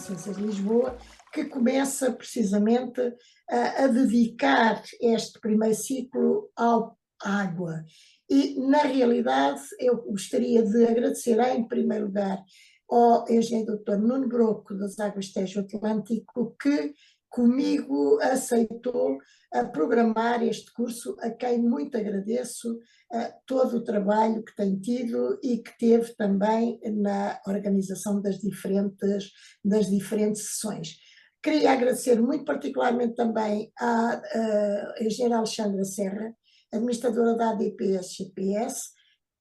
Ciências de Lisboa, que começa precisamente a dedicar este primeiro ciclo à água. E, na realidade, eu gostaria de agradecer, em primeiro lugar, ao engenheiro Dr. Nuno Broco, das Águas Tejo Atlântico, que comigo aceitou programar este curso, a quem muito agradeço todo o trabalho que tem tido e que teve também na organização das diferentes sessões. Queria agradecer muito particularmente também à engenheira Alexandra Serra, administradora da ADPS-GPS,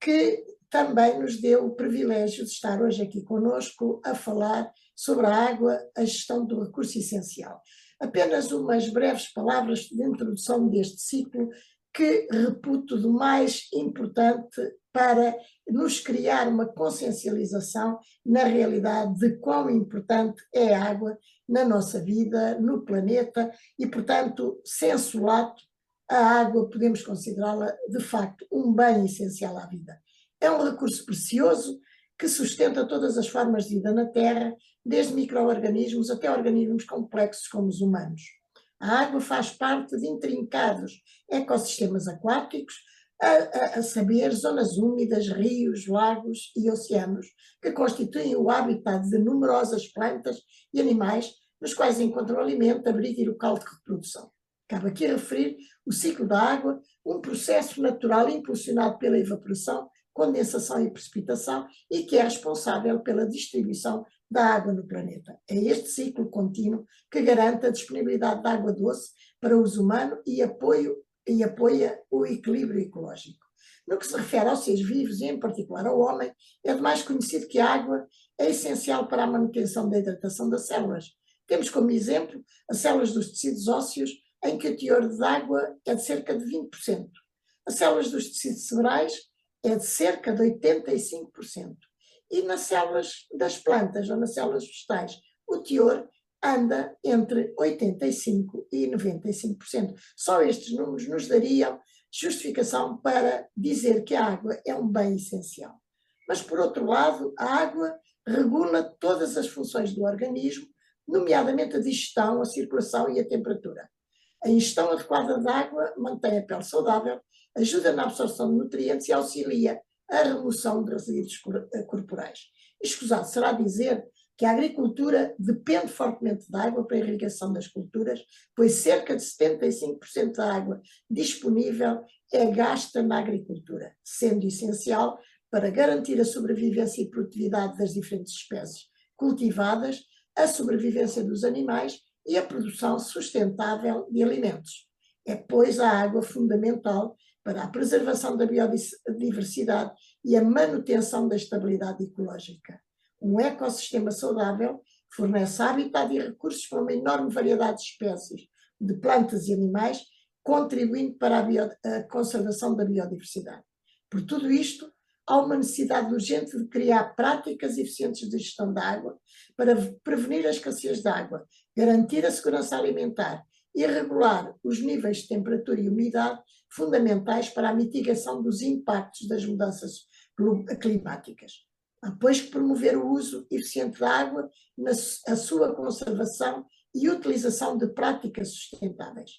que também nos deu o privilégio de estar hoje aqui conosco a falar sobre a água, a gestão do recurso essencial. Apenas umas breves palavras de introdução deste ciclo, que reputo do mais importante para nos criar uma consciencialização na realidade de quão importante é a água na nossa vida, no planeta, e, portanto, sensu lato, a água podemos considerá-la de facto um bem essencial à vida. É um recurso precioso que sustenta todas as formas de vida na Terra, desde micro-organismos até organismos complexos como os humanos. A água faz parte de intrincados ecossistemas aquáticos, a saber, zonas úmidas, rios, lagos e oceanos, que constituem o habitat de numerosas plantas e animais, nos quais encontram alimento, abrigo e local de reprodução. Cabe aqui referir o ciclo da água, um processo natural impulsionado pela evaporação, condensação e precipitação, e que é responsável pela distribuição da água no planeta. É este ciclo contínuo que garante a disponibilidade de água doce para o uso humano e apoia o equilíbrio ecológico. No que se refere aos seres vivos, e em particular ao homem, é demais conhecido que a água é essencial para a manutenção da hidratação das células. Temos como exemplo as células dos tecidos ósseos, em que o teor de água é de cerca de 20%. As células dos tecidos cerebrais é de cerca de 85%. E nas células das plantas ou nas células vegetais, o teor anda entre 85% e 95%. Só estes números nos dariam justificação para dizer que a água é um bem essencial. Mas, por outro lado, a água regula todas as funções do organismo, nomeadamente a digestão, a circulação e a temperatura. A ingestão adequada de água mantém a pele saudável, ajuda na absorção de nutrientes e auxilia a remoção de resíduos corporais. Escusado será dizer que a agricultura depende fortemente da água para a irrigação das culturas, pois cerca de 75% da água disponível é gasta na agricultura, sendo essencial para garantir a sobrevivência e produtividade das diferentes espécies cultivadas, a sobrevivência dos animais e a produção sustentável de alimentos. É, pois, a água fundamental para a preservação da biodiversidade e a manutenção da estabilidade ecológica. Um ecossistema saudável fornece habitat e recursos para uma enorme variedade de espécies de plantas e animais, contribuindo para a conservação da biodiversidade. Por tudo isto, há uma necessidade urgente de criar práticas eficientes de gestão da água para prevenir a escassez de água, garantir a segurança alimentar e regular os níveis de temperatura e umidade fundamentais para a mitigação dos impactos das mudanças climáticas. Há, pois, que promover o uso eficiente da água, a sua conservação e utilização de práticas sustentáveis.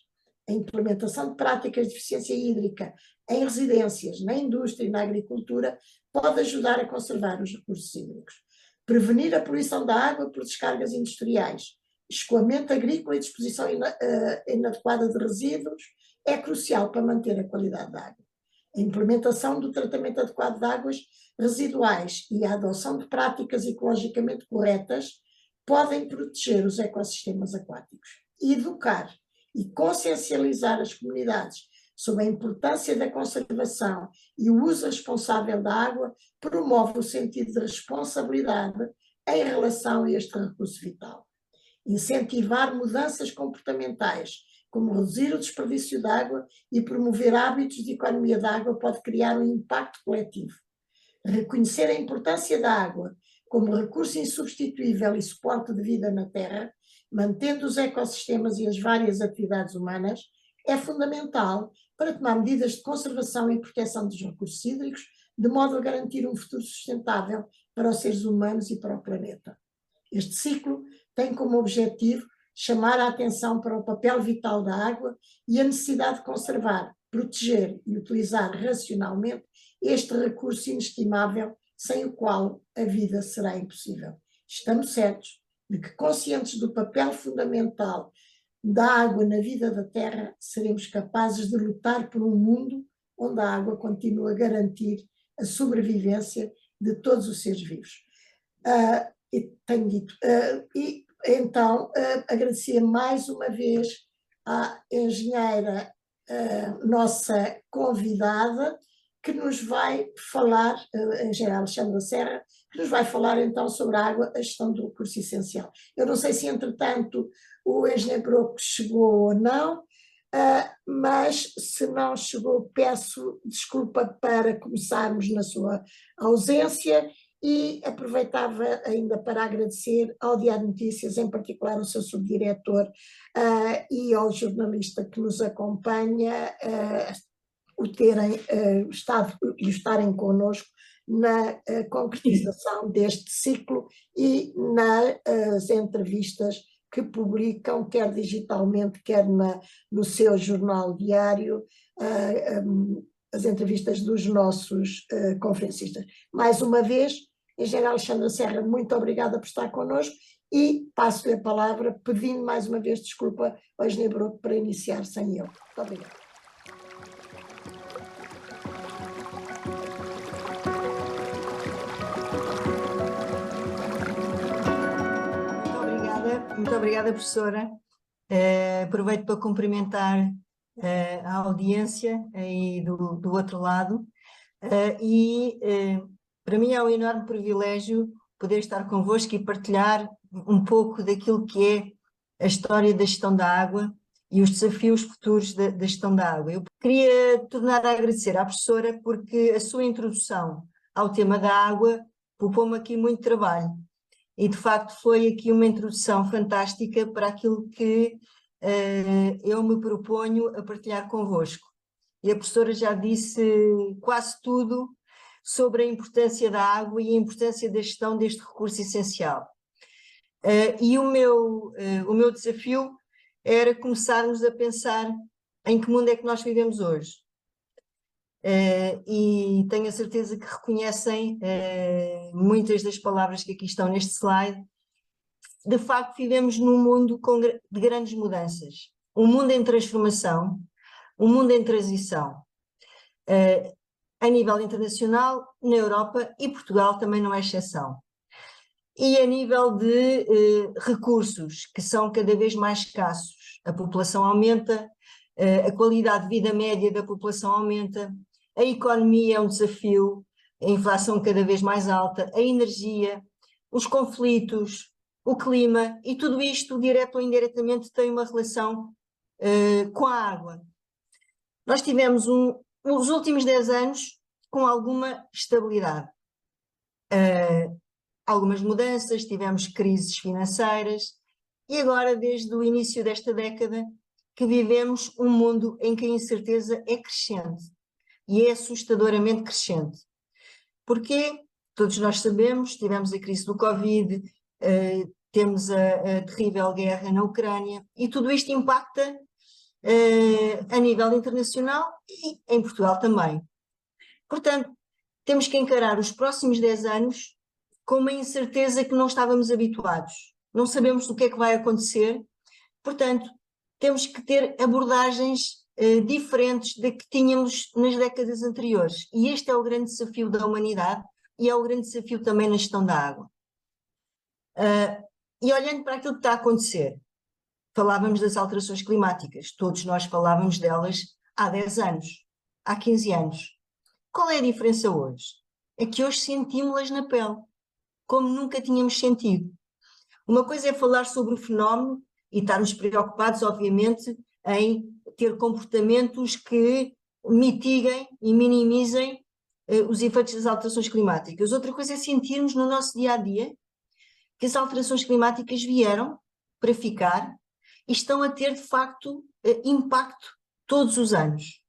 A implementação de práticas de eficiência hídrica em residências, na indústria e na agricultura pode ajudar a conservar os recursos hídricos. Prevenir a poluição da água por descargas industriais, escoamento agrícola e disposição inadequada de resíduos é crucial para manter a qualidade da água. A implementação do tratamento adequado de águas residuais e a adoção de práticas ecologicamente corretas podem proteger os ecossistemas aquáticos. Educar e consciencializar as comunidades sobre a importância da conservação e o uso responsável da água promove o sentido de responsabilidade em relação a este recurso vital. Incentivar mudanças comportamentais, como reduzir o desperdício de água e promover hábitos de economia de água, pode criar um impacto coletivo. Reconhecer a importância da água como recurso insubstituível e suporte de vida na Terra, mantendo os ecossistemas e as várias atividades humanas, é fundamental para tomar medidas de conservação e proteção dos recursos hídricos, de modo a garantir um futuro sustentável para os seres humanos e para o planeta. Este ciclo tem como objetivo chamar a atenção para o papel vital da água e a necessidade de conservar, proteger e utilizar racionalmente este recurso inestimável, sem o qual a vida será impossível. Estamos certos de que, conscientes do papel fundamental da água na vida da Terra, seremos capazes de lutar por um mundo onde a água continua a garantir a sobrevivência de todos os seres vivos. E tenho dito. E então agradecer mais uma vez à engenheira, nossa convidada, que nos vai falar, a engenheira Alexandra Serra, que nos vai falar então sobre a água, a gestão do recurso essencial. Eu não sei se entretanto o engenheiro Broco chegou ou não, mas se não chegou, peço desculpa para começarmos na sua ausência. E aproveitava ainda para agradecer ao Diário de Notícias, em particular ao seu subdiretor, e ao jornalista que nos acompanha, o terem estado e estarem connosco na concretização deste ciclo e nas entrevistas que publicam, quer digitalmente, quer no seu jornal diário, as entrevistas dos nossos conferencistas. Mais uma vez, engenheira Alexandra Serra, muito obrigada por estar connosco e passo-lhe a palavra, pedindo mais uma vez desculpa ao engenheiro Broco para iniciar sem eu. Muito obrigada. Muito obrigada, professora. Aproveito para cumprimentar a audiência aí do outro lado. Para mim é um enorme privilégio poder estar convosco e partilhar um pouco daquilo que é a história da gestão da água e os desafios futuros da gestão da água. Eu queria tornar a agradecer à professora porque a sua introdução ao tema da água poupou-me aqui muito trabalho. E, de facto, foi aqui uma introdução fantástica para aquilo que eu me proponho a partilhar convosco. E a professora já disse quase tudo sobre a importância da água e a importância da gestão deste recurso essencial. E o meu desafio era começarmos a pensar em que mundo é que nós vivemos hoje. E tenho a certeza que reconhecem muitas das palavras que aqui estão neste slide. De facto, vivemos num mundo de grandes mudanças, um mundo em transformação, um mundo em transição, a nível internacional, na Europa, e Portugal também não é exceção. E a nível de recursos, que são cada vez mais escassos, a população aumenta, a qualidade de vida média da população aumenta, a economia é um desafio, a inflação cada vez mais alta, a energia, os conflitos, o clima, e tudo isto, direto ou indiretamente, tem uma relação com a água. Nós tivemos os últimos 10 anos com alguma estabilidade. Algumas mudanças, tivemos crises financeiras, e agora, desde o início desta década, que vivemos um mundo em que a incerteza é crescente. E é assustadoramente crescente. Porque, todos nós sabemos, tivemos a crise do Covid, temos a terrível guerra na Ucrânia, e tudo isto impacta a nível internacional e em Portugal também. Portanto, temos que encarar os próximos 10 anos com uma incerteza que não estávamos habituados. Não sabemos o que é que vai acontecer, portanto, temos que ter abordagens diferentes da que tínhamos nas décadas anteriores. E este é o grande desafio da humanidade e é o grande desafio também na gestão da água. E olhando para aquilo que está a acontecer, falávamos das alterações climáticas, todos nós falávamos delas há 10 anos, há 15 anos. Qual é a diferença hoje? É que hoje sentimos-las na pele, como nunca tínhamos sentido. Uma coisa é falar sobre o fenómeno e estarmos preocupados, obviamente, em ter comportamentos que mitiguem e minimizem os efeitos das alterações climáticas. Outra coisa é sentirmos no nosso dia-a-dia que as alterações climáticas vieram para ficar e estão a ter, de facto, impacto todos os anos.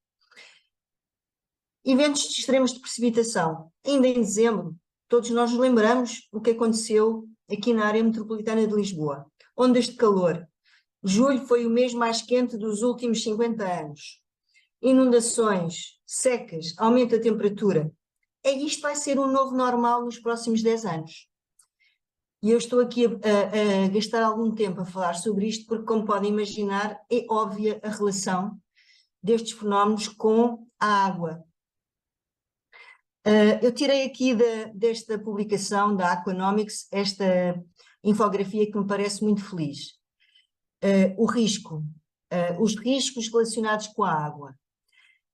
Eventos de extremos de precipitação. Ainda em dezembro, todos nós nos lembramos o que aconteceu aqui na área metropolitana de Lisboa. Ondas de calor. Julho foi o mês mais quente dos últimos 50 anos. Inundações, secas, aumento da temperatura. Isto vai ser o novo normal nos próximos 10 anos. E eu estou aqui a gastar algum tempo a falar sobre isto porque, como podem imaginar, é óbvia a relação destes fenómenos com a água. Eu tirei aqui desta publicação da Aquanomics esta infografia que me parece muito feliz. Os riscos relacionados com a água.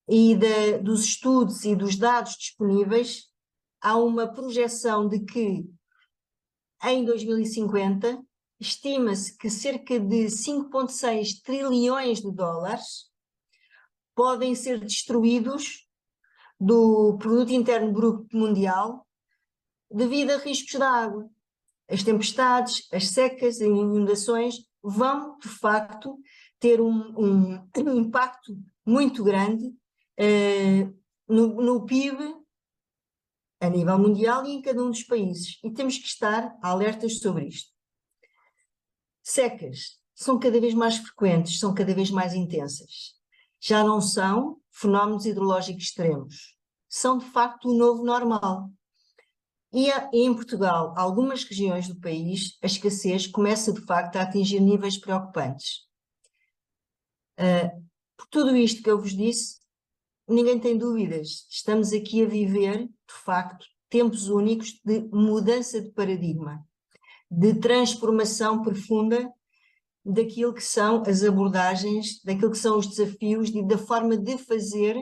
E dos estudos e dos dados disponíveis, há uma projeção de que em 2050 estima-se que cerca de 5,6 trilhões de dólares podem ser destruídos do produto interno bruto mundial devido a riscos da água. As tempestades, as secas, as inundações vão, de facto, ter um impacto muito grande no PIB a nível mundial e em cada um dos países. E temos que estar alertas sobre isto. Secas são cada vez mais frequentes, são cada vez mais intensas. Já não são fenómenos hidrológicos extremos. São, de facto, o novo normal. E em Portugal, algumas regiões do país, a escassez começa, de facto, a atingir níveis preocupantes. Por tudo isto que eu vos disse, ninguém tem dúvidas. Estamos aqui a viver, de facto, tempos únicos de mudança de paradigma, de transformação profunda daquilo que são as abordagens, daquilo que são os desafios e da forma de fazer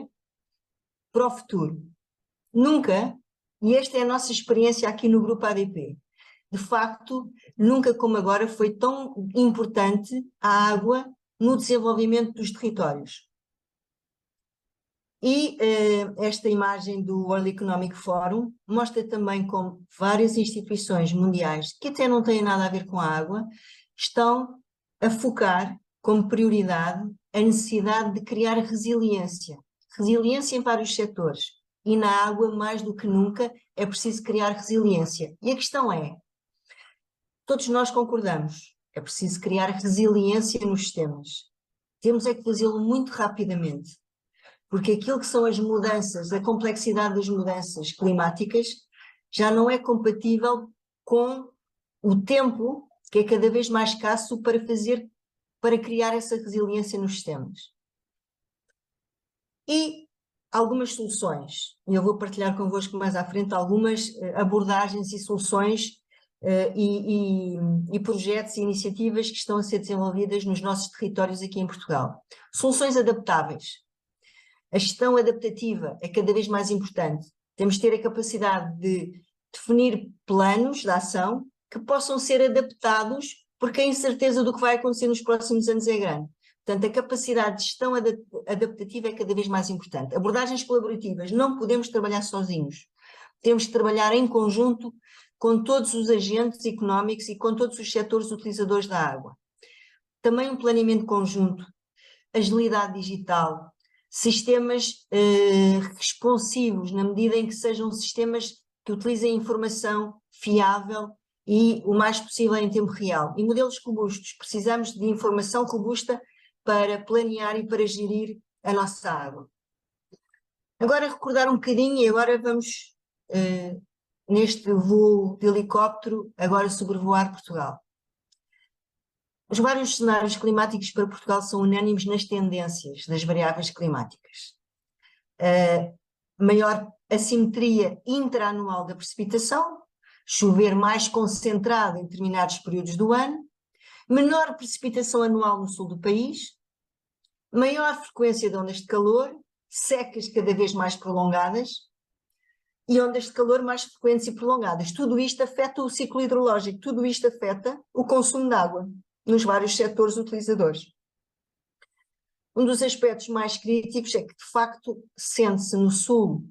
para o futuro. Nunca, e esta é a nossa experiência aqui no Grupo ADP, de facto, nunca como agora foi tão importante a água no desenvolvimento dos territórios. E esta imagem do World Economic Forum mostra também como várias instituições mundiais, que até não têm nada a ver com a água, estão a focar como prioridade a necessidade de criar resiliência. Resiliência em vários setores. E na água, mais do que nunca, é preciso criar resiliência. E a questão é, todos nós concordamos, é preciso criar resiliência nos sistemas. Temos é que fazê-lo muito rapidamente. Porque aquilo que são as mudanças, a complexidade das mudanças climáticas, já não é compatível com o tempo, que é cada vez mais escasso, para criar essa resiliência nos sistemas. E algumas soluções, e eu vou partilhar convosco mais à frente algumas abordagens e soluções e projetos e iniciativas que estão a ser desenvolvidas nos nossos territórios aqui em Portugal. Soluções adaptáveis. A gestão adaptativa é cada vez mais importante. Temos de ter a capacidade de definir planos de ação que possam ser adaptados, porque a incerteza do que vai acontecer nos próximos anos é grande. Portanto, a capacidade de gestão adaptativa é cada vez mais importante. Abordagens colaborativas, não podemos trabalhar sozinhos. Temos que trabalhar em conjunto com todos os agentes económicos e com todos os setores utilizadores da água. Também um planeamento conjunto, agilidade digital, sistemas responsivos, na medida em que sejam sistemas que utilizem informação fiável e o mais possível em tempo real. E modelos robustos, precisamos de informação robusta para planear e para gerir a nossa água. Agora recordar um bocadinho, e agora vamos neste voo de helicóptero, agora sobrevoar Portugal. Os vários cenários climáticos para Portugal são unânimes nas tendências das variáveis climáticas. Maior assimetria intraanual da precipitação, chover mais concentrado em determinados períodos do ano, menor precipitação anual no sul do país, maior frequência de ondas de calor, secas cada vez mais prolongadas e ondas de calor mais frequentes e prolongadas. Tudo isto afeta o ciclo hidrológico, tudo isto afeta o consumo de água nos vários setores utilizadores. Um dos aspectos mais críticos é que, de facto, sente-se no sul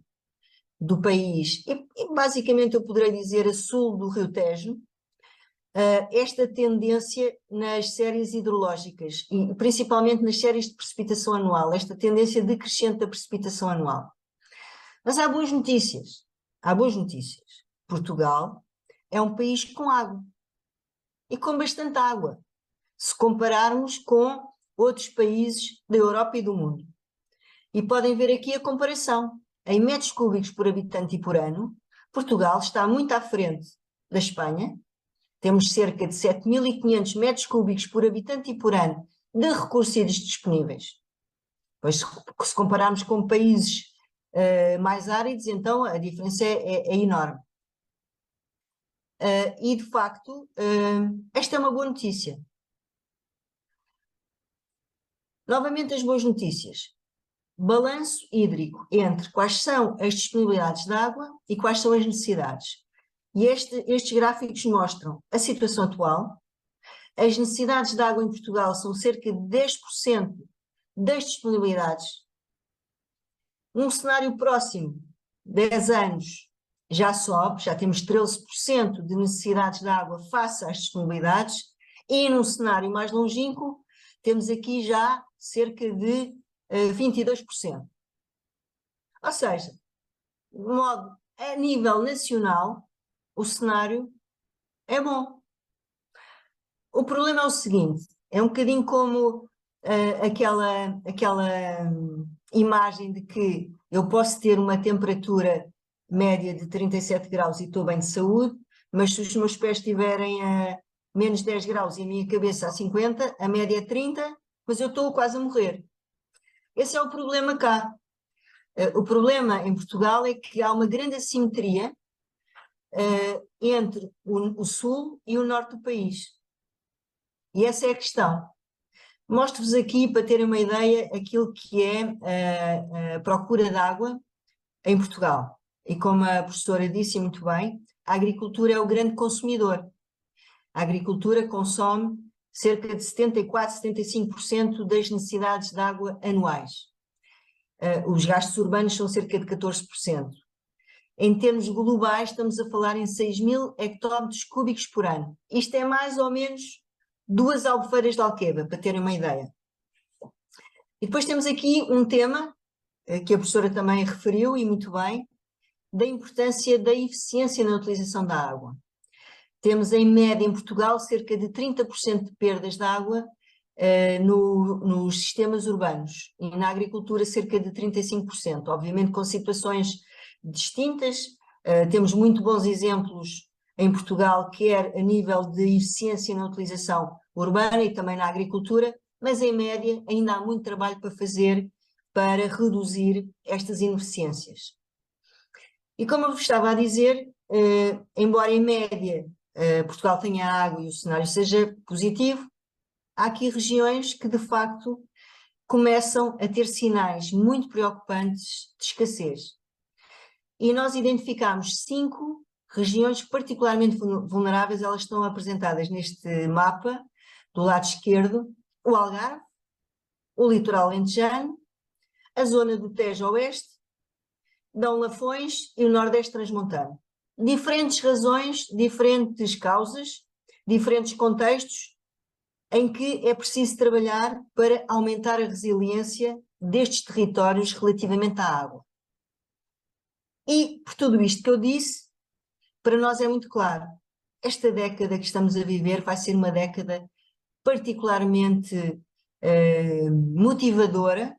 do país, e basicamente eu poderei dizer a sul do Rio Tejo, esta tendência nas séries hidrológicas, e principalmente nas séries de precipitação anual, esta tendência decrescente da precipitação anual. Mas há boas notícias, há boas notícias. Portugal é um país com água, e com bastante água. se compararmos com outros países da Europa e do mundo. E podem ver aqui a comparação. Em metros cúbicos por habitante e por ano, Portugal está muito à frente da Espanha. Temos cerca de 7.500 metros cúbicos por habitante e por ano de recursos hídricos disponíveis. Pois, se compararmos com países mais áridos, então a diferença é enorme. E, de facto, esta é uma boa notícia. Novamente, as boas notícias. Balanço hídrico entre quais são as disponibilidades de água e quais são as necessidades. E estes gráficos mostram a situação atual. As necessidades de água em Portugal são cerca de 10% das disponibilidades. Num cenário próximo, 10 anos, já sobe, já temos 13% de necessidades de água face às disponibilidades, e num cenário mais longínquo, temos aqui já cerca de 22%. Ou seja, de modo a nível nacional, o cenário é bom. O problema é o seguinte, é um bocadinho como aquela imagem de que eu posso ter uma temperatura média de 37 graus e estou bem de saúde, mas se os meus pés estiverem a menos 10 graus e a minha cabeça a 50, a média é 30, mas eu estou quase a morrer. Esse é o problema cá. O problema em Portugal é que há uma grande assimetria entre o sul e o norte do país. E essa é a questão. Mostro-vos aqui, para terem uma ideia, aquilo que é a procura de água em Portugal. E como a professora disse muito bem, a agricultura é o grande consumidor. A agricultura consome cerca de 74, 75% das necessidades de água anuais. Os gastos urbanos são cerca de 14%. Em termos globais, estamos a falar em 6.000 hectómetros cúbicos por ano. Isto é mais ou menos 2 albufeiras de Alqueva, para terem uma ideia. E depois temos aqui um tema, que a professora também referiu, e muito bem, da importância da eficiência na utilização da água. Temos em média em Portugal cerca de 30% de perdas de água nos sistemas urbanos e na agricultura cerca de 35%, obviamente com situações distintas. Temos muito bons exemplos em Portugal, quer a nível de eficiência na utilização urbana e também na agricultura, mas em média ainda há muito trabalho para fazer para reduzir estas ineficiências. E como eu vos estava a dizer, embora em média Portugal tenha água e o cenário seja positivo, há aqui regiões que de facto começam a ter sinais muito preocupantes de escassez. E nós identificámos 5 regiões particularmente vulneráveis, elas estão apresentadas neste mapa, do lado esquerdo: o Algarve, o litoral alentejano, a zona do Tejo Oeste, Dão Lafões e o Nordeste Transmontano. Diferentes razões, diferentes causas, diferentes contextos em que é preciso trabalhar para aumentar a resiliência destes territórios relativamente à água. E, por tudo isto que eu disse, para nós é muito claro, esta década que estamos a viver vai ser uma década particularmente motivadora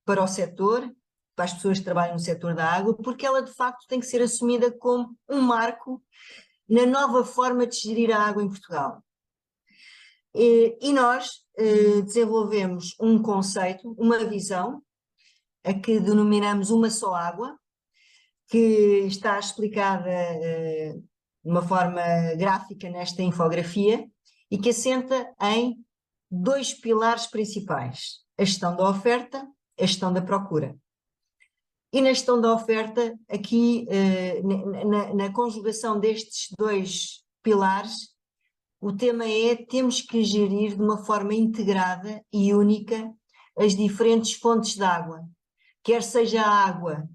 para o setor, para as pessoas que trabalham no setor da água, porque ela de facto tem que ser assumida como um marco na nova forma de gerir a água em Portugal. E nós desenvolvemos um conceito, uma visão, a que denominamos Uma Só Água, que está explicada de uma forma gráfica nesta infografia e que assenta em 2 pilares principais: a gestão da oferta, a gestão da procura. E na gestão da oferta, aqui na conjugação destes 2 pilares, o tema é: temos que gerir de uma forma integrada e única as diferentes fontes de água, quer seja a água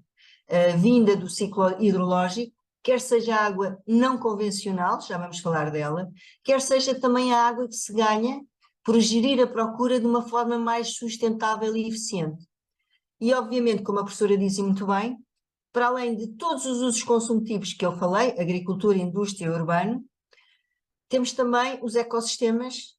vinda do ciclo hidrológico, quer seja a água não convencional, já vamos falar dela, quer seja também a água que se ganha por gerir a procura de uma forma mais sustentável e eficiente. E obviamente, como a professora disse muito bem, para além de todos os usos consumitivos que eu falei, agricultura, indústria, urbano, temos também os ecossistemas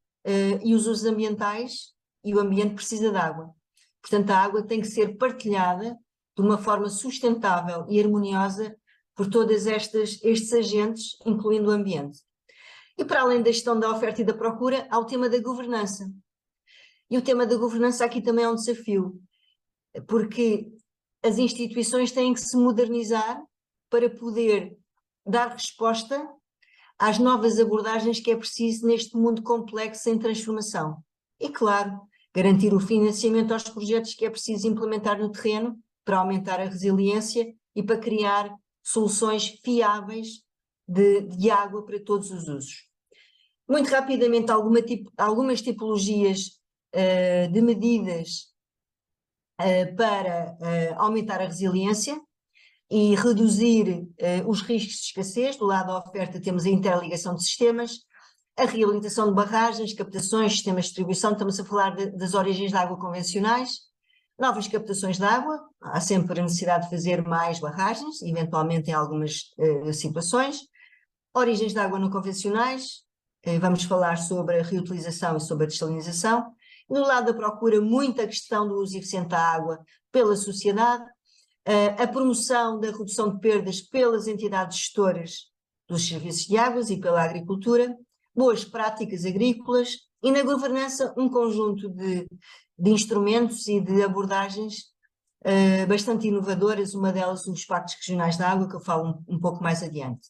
e os usos ambientais, e o ambiente precisa de água. Portanto, a água tem que ser partilhada de uma forma sustentável e harmoniosa por todos estes agentes, incluindo o ambiente. E para além da gestão da oferta e da procura, há o tema da governança. E o tema da governança aqui também é um desafio, porque as instituições têm que se modernizar para poder dar resposta às novas abordagens que é preciso neste mundo complexo em transformação. E, claro, garantir o financiamento aos projetos que é preciso implementar no terreno para aumentar a resiliência e para criar soluções fiáveis de água para todos os usos. Muito rapidamente, algumas tipologias de medidas para aumentar a resiliência e reduzir os riscos de escassez. Do lado da oferta temos a interligação de sistemas, a reabilitação de barragens, captações, sistemas de distribuição, estamos a falar das origens de água convencionais, novas captações de água, há sempre a necessidade de fazer mais barragens, eventualmente em algumas situações, origens de água não convencionais, vamos falar sobre a reutilização e sobre a dessalinização. No lado da procura, muita questão do uso eficiente da água pela sociedade, a promoção da redução de perdas pelas entidades gestoras dos serviços de águas e pela agricultura, boas práticas agrícolas e na governança um conjunto de instrumentos e de abordagens bastante inovadoras, uma delas os pactos regionais da água, que eu falo um pouco mais adiante.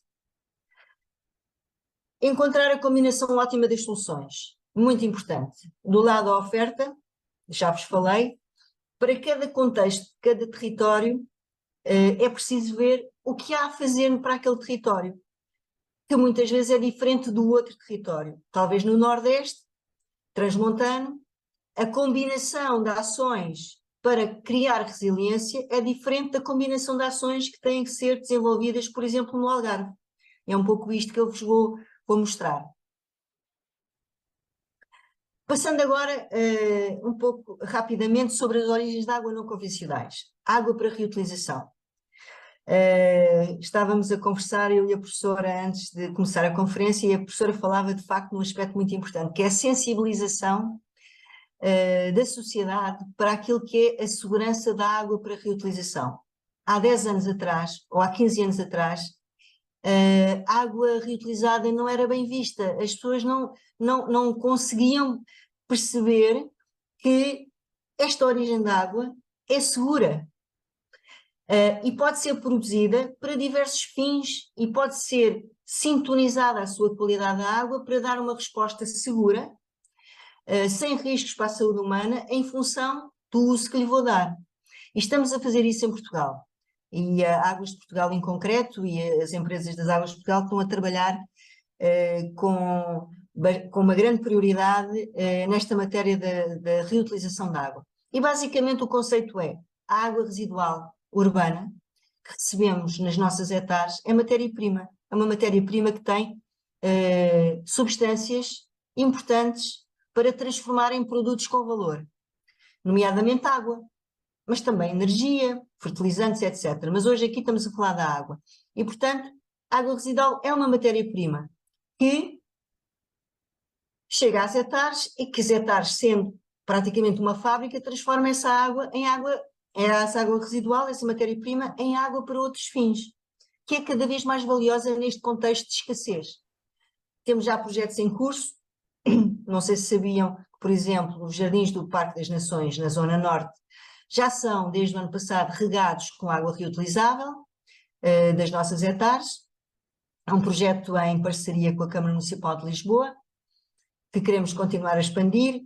Encontrar a combinação ótima das soluções, muito importante. Do lado da oferta, já vos falei, para cada contexto, cada território, é preciso ver o que há a fazer para aquele território, que muitas vezes é diferente do outro território. Talvez no Nordeste, transmontano, a combinação de ações para criar resiliência é diferente da combinação de ações que têm que ser desenvolvidas, por exemplo, no Algarve. É um pouco isto que eu vos vou mostrar. Passando agora um pouco rapidamente sobre as origens de água não convencionais. Água para reutilização. Estávamos a conversar, eu e a professora, antes de começar a conferência, e a professora falava de facto num aspecto muito importante, que é a sensibilização da sociedade para aquilo que é a segurança da água para reutilização. Há 10 anos atrás, ou há 15 anos atrás, a água reutilizada não era bem vista, as pessoas não conseguiam perceber que esta origem da água é segura. E pode ser produzida para diversos fins e pode ser sintonizada a sua qualidade da água para dar uma resposta segura, sem riscos para a saúde humana, em função do uso que lhe vou dar. E estamos a fazer isso em Portugal. E a Águas de Portugal em concreto e as empresas das Águas de Portugal estão a trabalhar com uma grande prioridade nesta matéria da reutilização da água. E basicamente o conceito é a água residual urbana que recebemos nas nossas hectares é matéria-prima. É uma matéria-prima que tem substâncias importantes para transformar em produtos com valor, nomeadamente água, mas também energia, fertilizantes, etc. Mas hoje aqui estamos a falar da água. E, portanto, a água residual é uma matéria-prima que chega às hectares e que as hectares, sendo praticamente uma fábrica, transforma essa água em água, essa água residual, essa matéria-prima, em água para outros fins, que é cada vez mais valiosa neste contexto de escassez. Temos já projetos em curso, não sei se sabiam que, por exemplo, os jardins do Parque das Nações, na Zona Norte, já são, desde o ano passado, regados com água reutilizável das nossas hectares. É um projeto em parceria com a Câmara Municipal de Lisboa, que queremos continuar a expandir.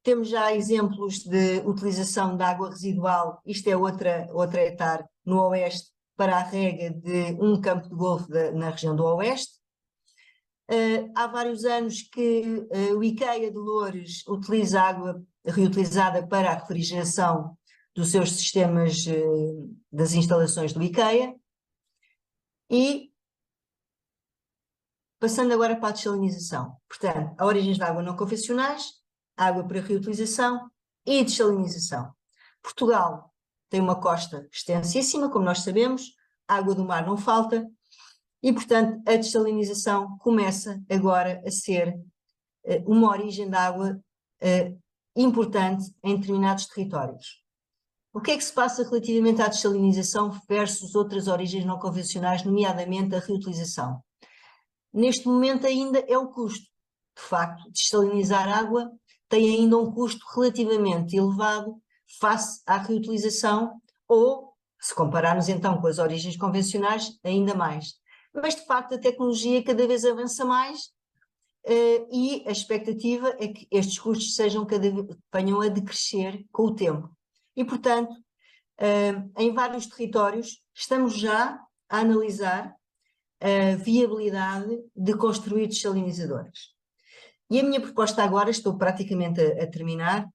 Temos já exemplos de utilização de água residual, isto é outra hectare no Oeste, para a rega de um campo de golfe na região do Oeste. Há vários anos que o IKEA de Loures utiliza água reutilizada para a refrigeração dos seus sistemas, das instalações do IKEA. E passando agora para a dessalinização. Portanto, a origens de água não convencionais, água para reutilização e dessalinização. Portugal tem uma costa extensíssima, como nós sabemos, água do mar não falta, e, portanto, a dessalinização começa agora a ser uma origem de água importante em determinados territórios. O que é que se passa relativamente à dessalinização versus outras origens não convencionais, nomeadamente a reutilização? Neste momento ainda é o custo. De facto, dessalinizar água tem ainda um custo relativamente elevado face à reutilização ou, se compararmos então com as origens convencionais, ainda mais. Mas, de facto, a tecnologia cada vez avança mais e a expectativa é que estes custos venham a decrescer com o tempo. E, portanto, em vários territórios estamos já a analisar a viabilidade de construir dessalinizadores. E a minha proposta agora, estou praticamente a terminar,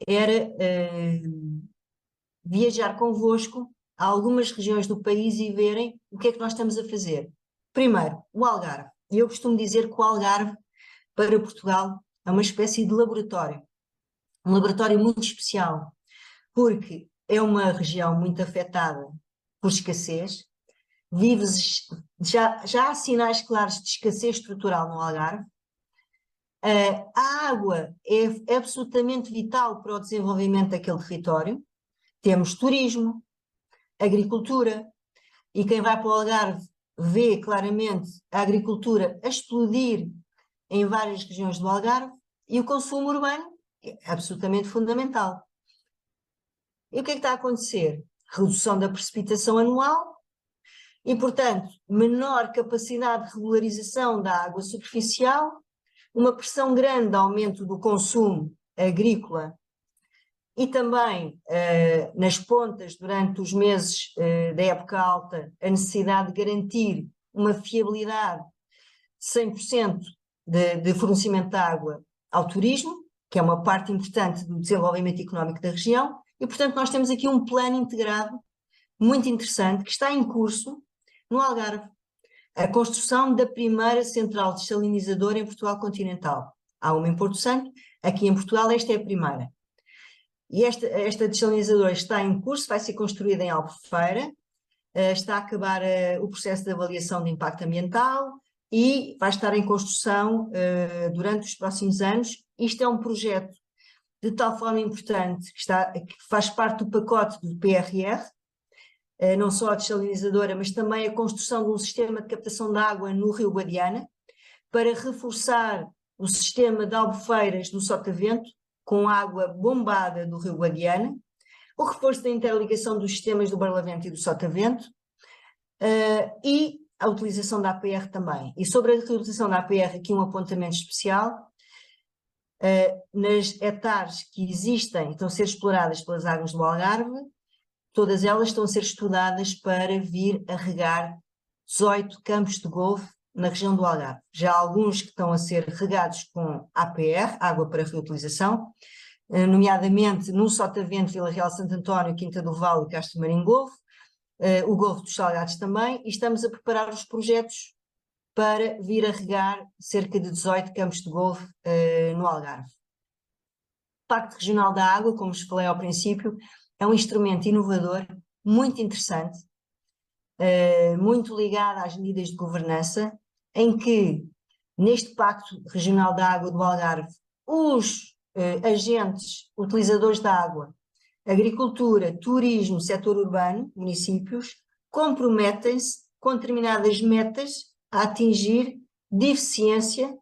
era viajar convosco a algumas regiões do país e verem o que é que nós estamos a fazer. Primeiro, o Algarve. E eu costumo dizer que o Algarve, para Portugal, é uma espécie de laboratório. Um laboratório muito especial, porque é uma região muito afetada por escassez, já há sinais claros de escassez estrutural no Algarve. A água é absolutamente vital para o desenvolvimento daquele território. Temos turismo, agricultura, e quem vai para o Algarve vê claramente a agricultura a explodir em várias regiões do Algarve, e o consumo urbano é absolutamente fundamental. E o que é que está a acontecer? Redução da precipitação anual e, portanto, menor capacidade de regularização da água superficial, uma pressão grande de aumento do consumo agrícola e também nas pontas, durante os meses da época alta, a necessidade de garantir uma fiabilidade de 100% de fornecimento de água ao turismo, que é uma parte importante do desenvolvimento económico da região, e portanto nós temos aqui um plano integrado muito interessante que está em curso no Algarve. A construção da primeira central dessalinizadora em Portugal continental. Há uma em Porto Santo, aqui em Portugal esta é a primeira. E esta dessalinizadora está em curso, vai ser construída em Albufeira, está a acabar o processo de avaliação de impacto ambiental e vai estar em construção durante os próximos anos. Isto é um projeto de tal forma importante que faz parte do pacote do PRR, não só a dessalinizadora, mas também a construção de um sistema de captação de água no Rio Guadiana, para reforçar o sistema de albufeiras do Sotavento, com água bombada do Rio Guadiana, o reforço da interligação dos sistemas do Barlavento e do Sotavento, e a utilização da APR também. E sobre a utilização da APR, aqui um apontamento especial, nas hectares que existem, estão a ser exploradas pelas águas do Algarve, todas elas estão a ser estudadas para vir a regar 18 campos de golfe na região do Algarve. Já há alguns que estão a ser regados com APR, água para reutilização, nomeadamente no Sotavento, Vila Real, Santo António, Quinta do Vale e Castro Marim Golfo, o Golfo dos Salgados também, e estamos a preparar os projetos para vir a regar cerca de 18 campos de golfe no Algarve. O Pacto Regional da Água, como vos falei ao princípio, é um instrumento inovador, muito interessante, muito ligado às medidas de governança, em que, neste Pacto Regional da Água do Algarve, os agentes utilizadores da água, agricultura, turismo, setor urbano, municípios, comprometem-se com determinadas metas a atingir de eficiência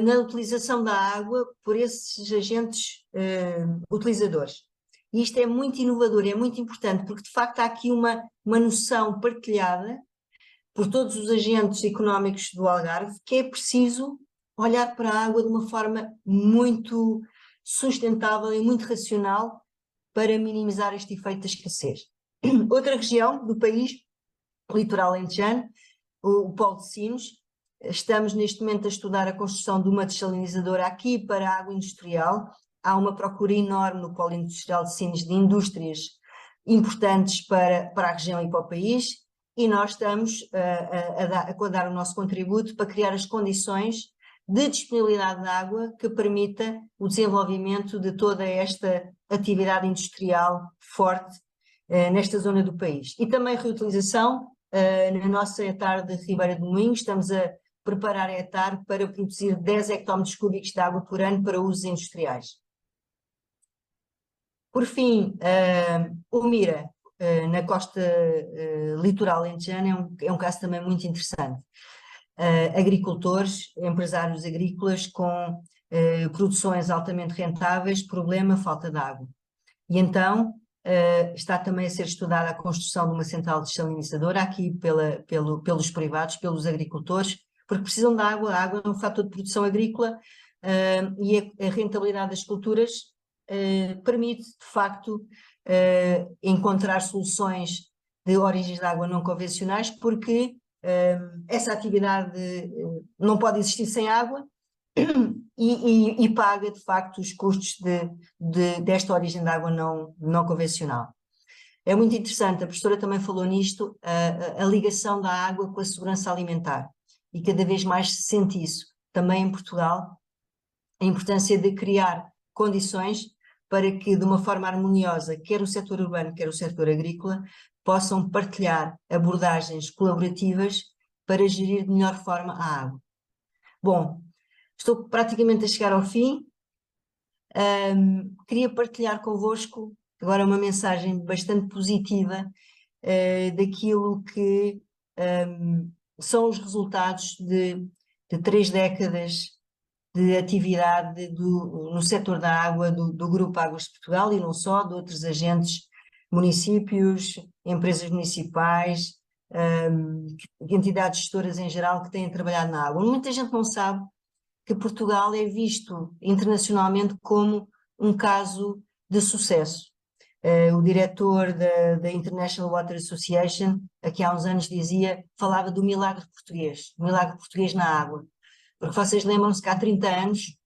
na utilização da água por esses agentes utilizadores. E isto é muito inovador, é muito importante, porque de facto há aqui uma noção partilhada por todos os agentes económicos do Algarve, que é preciso olhar para a água de uma forma muito sustentável e muito racional para minimizar este efeito da escassez. Outra região do país, o litoral alentejano, o Polo de Sinos, estamos neste momento a estudar a construção de uma dessalinizadora aqui para a água industrial. Há uma procura enorme no Polo Industrial de Sinos de indústrias importantes para a região e para o país, e nós estamos a dar o nosso contributo para criar as condições de disponibilidade de água que permita o desenvolvimento de toda esta atividade industrial forte nesta zona do país. E também reutilização, na nossa hectare de Ribeira do Moinho, estamos a preparar a ETAR para produzir 10 hectómetros cúbicos de água por ano para usos industriais. Por fim, o Mira, na costa litoral alentejana, é um caso também muito interessante. Agricultores, empresários agrícolas com produções altamente rentáveis, problema, falta de água. E então está também a ser estudada a construção de uma central desalinizadora aqui pelos privados, pelos agricultores, porque precisam de água. A água é um fator de produção agrícola e a rentabilidade das culturas permite, de facto, encontrar soluções de origens de água não convencionais, porque essa atividade não pode existir sem água e paga, de facto, os custos desta origem de água não convencional. É muito interessante, a professora também falou nisto, a ligação da água com a segurança alimentar, e cada vez mais se sente isso, também em Portugal, a importância de criar condições para que, de uma forma harmoniosa, quer o setor urbano, quer o setor agrícola, possam partilhar abordagens colaborativas para gerir de melhor forma a água. Bom, estou praticamente a chegar ao fim. Queria partilhar convosco agora uma mensagem bastante positiva daquilo que são os resultados de 3 décadas de atividade no setor da água do Grupo Águas de Portugal, e não só, de outros agentes, municípios, empresas municipais, entidades gestoras em geral que têm trabalhado na água. Muita gente não sabe que Portugal é visto internacionalmente como um caso de sucesso. O diretor da International Water Association, aqui há uns anos falava do milagre português na água. Porque vocês lembram-se que há 30 anos,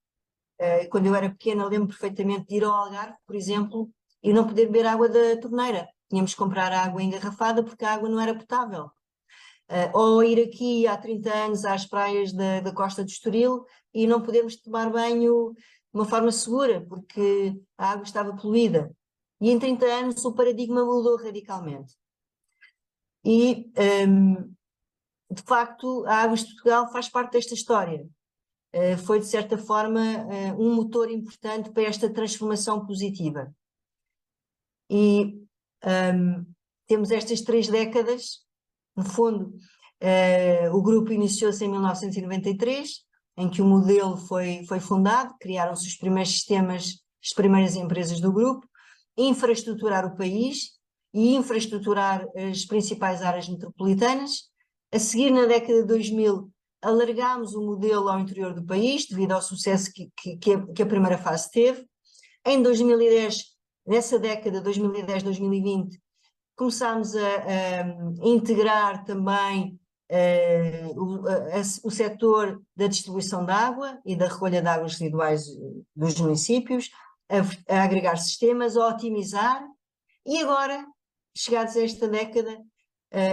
quando eu era pequena, lembro perfeitamente de ir ao Algarve, por exemplo, e não poder beber água da torneira. Tínhamos que comprar água engarrafada porque a água não era potável. Ou ir aqui há 30 anos às praias da Costa do Estoril e não podermos tomar banho de uma forma segura porque a água estava poluída. E em 30 anos o paradigma mudou radicalmente. E, de facto, a Águas de Portugal faz parte desta história. Foi, de certa forma, um motor importante para esta transformação positiva. E temos estas 3 décadas, no fundo, o grupo iniciou-se em 1993, em que o modelo foi fundado, criaram-se os primeiros sistemas, as primeiras empresas do grupo, infraestruturar o país e infraestruturar as principais áreas metropolitanas. A seguir, na década de 2000, alargámos o modelo ao interior do país, devido ao sucesso que a primeira fase teve. Em 2010, nessa década, 2010-2020, começámos a integrar também o setor da distribuição de água e da recolha de águas residuais dos municípios, a agregar sistemas, a otimizar, e agora, chegados a esta década,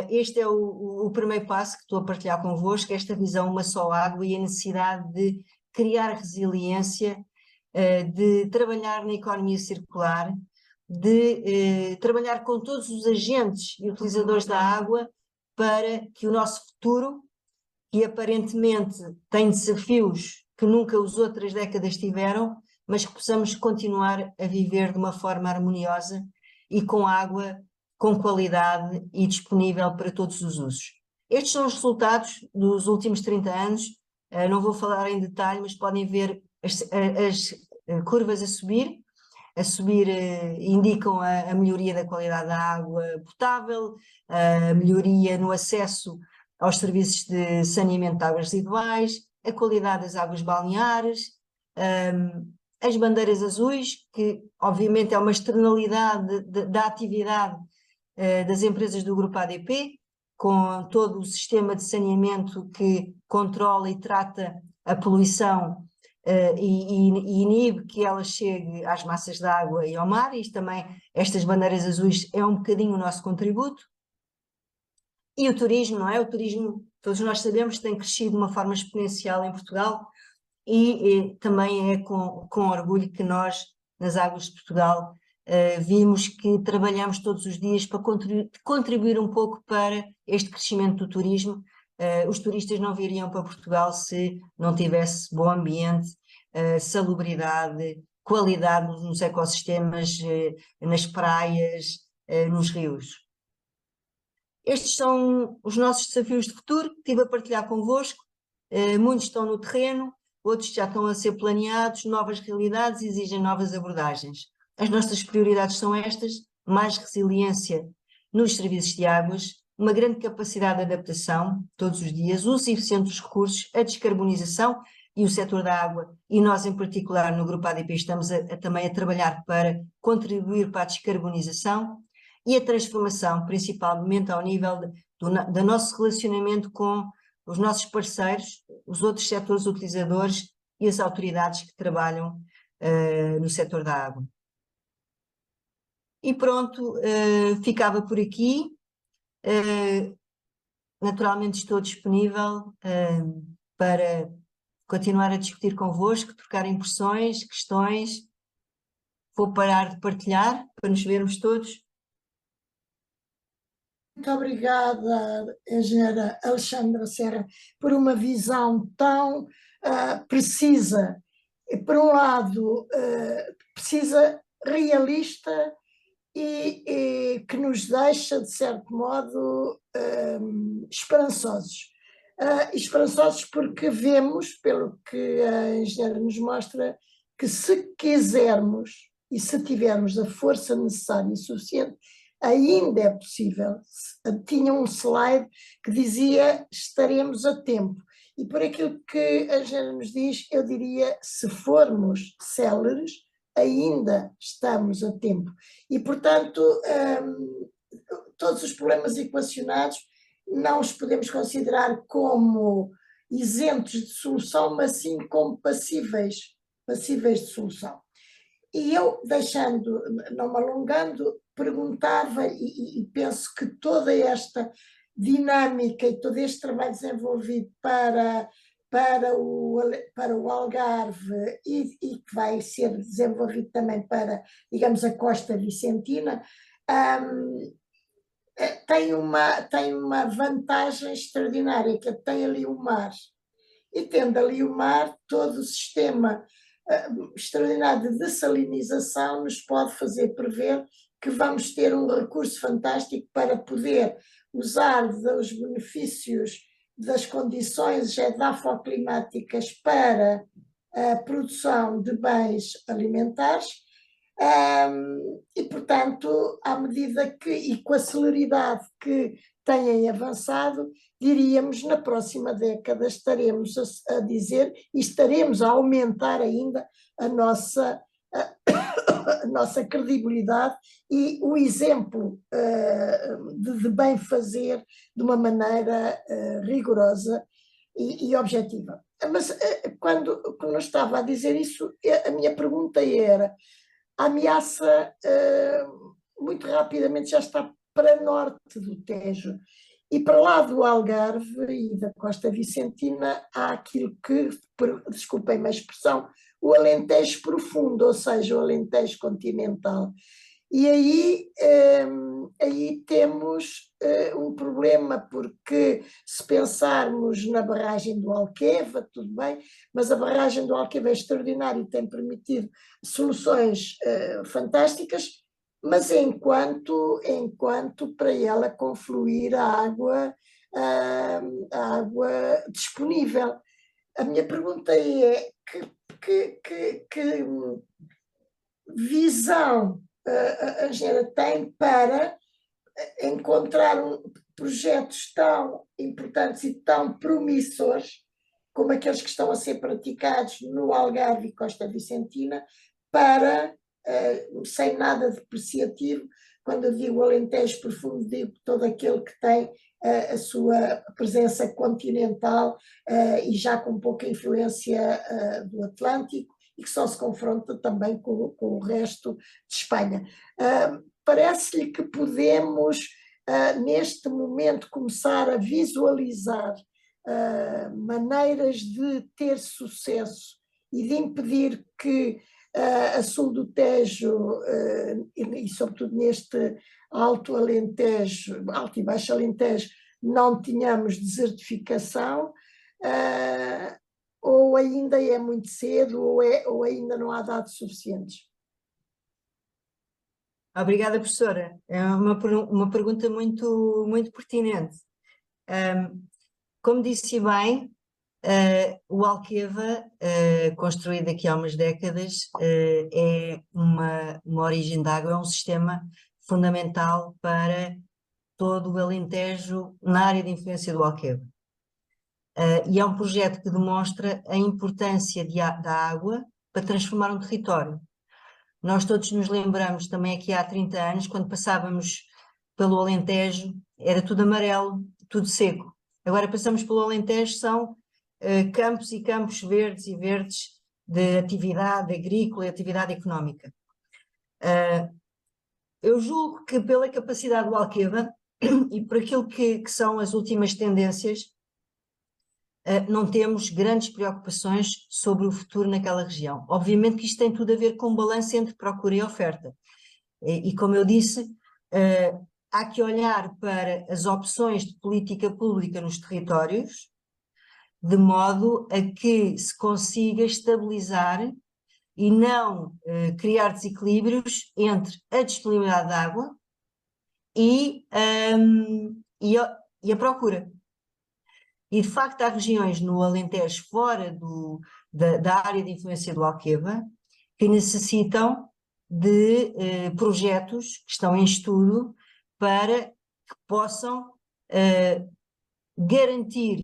este é o primeiro passo que estou a partilhar convosco, esta visão uma só água e a necessidade de criar resiliência, de trabalhar na economia circular, de trabalhar com todos os agentes e utilizadores da água para que o nosso futuro, que aparentemente tem desafios que nunca as outras décadas tiveram, mas que possamos continuar a viver de uma forma harmoniosa e com água com qualidade e disponível para todos os usos. Estes são os resultados dos últimos 30 anos, não vou falar em detalhe, mas podem ver as curvas a subir indicam a melhoria da qualidade da água potável, a melhoria no acesso aos serviços de saneamento de águas residuais, a qualidade das águas balneares, as bandeiras azuis, que obviamente é uma externalidade da atividade das empresas do Grupo ADP, com todo o sistema de saneamento que controla e trata a poluição e inibe que ela chegue às massas de água e ao mar. Isto também, estas bandeiras azuis, é um bocadinho o nosso contributo. E o turismo, não é? O turismo, todos nós sabemos, tem crescido de uma forma exponencial em Portugal e também é com orgulho que nós, nas Águas de Portugal, vimos que trabalhamos todos os dias para contribuir um pouco para este crescimento do turismo, Os turistas não viriam para Portugal se não tivesse bom ambiente, salubridade, qualidade nos ecossistemas, nas praias, nos rios. Estes são os nossos desafios de futuro que estive a partilhar convosco. Muitos estão no terreno, outros já estão a ser planeados, novas realidades exigem novas abordagens. As nossas prioridades são estas: mais resiliência nos serviços de águas, uma grande capacidade de adaptação todos os dias, uso eficiente dos recursos, a descarbonização e o setor da água, e nós em particular no Grupo ADP estamos também a trabalhar para contribuir para a descarbonização e a transformação, principalmente ao nível do nosso relacionamento com os nossos parceiros, os outros setores utilizadores e as autoridades que trabalham no setor da água. E pronto, ficava por aqui. Naturalmente estou disponível para continuar a discutir convosco, trocar impressões, questões. Vou parar de partilhar para nos vermos todos. Muito obrigada, engenheira Alexandra Serra, por uma visão tão precisa. Por um lado, precisa, realista e que nos deixa, de certo modo, esperançosos. Esperançosos porque vemos, pelo que a engenheira nos mostra, que se quisermos e se tivermos a força necessária e suficiente, ainda é possível. Tinha um slide que dizia estaremos a tempo. E por aquilo que a engenheira nos diz, eu diria, se formos céleres, ainda estamos a tempo. E, portanto, todos os problemas equacionados não os podemos considerar como isentos de solução, mas sim como passíveis de solução. E eu, não me alongando, perguntava, e penso que toda esta dinâmica e todo este trabalho desenvolvido para o Algarve e que vai ser desenvolvido também para, digamos, a Costa Vicentina, tem uma vantagem extraordinária, que tem ali o mar. E tendo ali o mar, todo o sistema extraordinário de dessalinização nos pode fazer prever que vamos ter um recurso fantástico para poder usar os benefícios das condições edafoclimáticas para a produção de bens alimentares, e, portanto, à medida que, e com a celeridade que têm avançado, diríamos, na próxima década estaremos a dizer e estaremos a aumentar ainda a nossa credibilidade e o exemplo de bem fazer de uma maneira rigorosa e objetiva. Mas quando eu estava a dizer isso, a minha pergunta era: a ameaça muito rapidamente já está para norte do Tejo. E para lá do Algarve e da Costa Vicentina há aquilo que, desculpem-me a expressão, o Alentejo profundo, ou seja, o Alentejo continental. E aí temos um problema, porque se pensarmos na barragem do Alqueva, tudo bem, mas a barragem do Alqueva é extraordinária e tem permitido soluções fantásticas, mas enquanto para ela confluir a água disponível. A minha pergunta é que visão a engenheira tem para encontrar projetos tão importantes e tão promissores como aqueles que estão a ser praticados no Algarve e Costa Vicentina, para, sem nada depreciativo, quando eu digo Alentejo profundo, digo todo aquele que tem a sua presença continental e já com pouca influência do Atlântico, e que só se confronta também com o resto de Espanha. Parece-lhe que podemos, neste momento, começar a visualizar maneiras de ter sucesso e de impedir que a sul do Tejo, e sobretudo neste Alto Alentejo, Alto e Baixo Alentejo, não tenhamos desertificação, ou ainda é muito cedo, ou ainda não há dados suficientes? Obrigada, professora. É uma pergunta muito pertinente. Como disse bem, o Alqueva, construído aqui há umas décadas, é uma origem de água, é um sistema fundamental para todo o Alentejo na área de influência do Alqueva. E é um projeto que demonstra a importância da água para transformar um território. Nós todos nos lembramos também aqui há 30 anos, quando passávamos pelo Alentejo, era tudo amarelo, tudo seco. Agora passamos pelo Alentejo, são campos e campos verdes e verdes de atividade agrícola e atividade económica. Eu julgo que pela capacidade do Alqueva e por aquilo que são as últimas tendências, não temos grandes preocupações sobre o futuro naquela região. Obviamente que isto tem tudo a ver com um balanço entre procura e oferta. E como eu disse, há que olhar para as opções de política pública nos territórios, de modo a que se consiga estabilizar e não criar desequilíbrios entre a disponibilidade de água e a procura. E de facto há regiões no Alentejo fora da área de influência do Alqueva que necessitam de projetos que estão em estudo para que possam garantir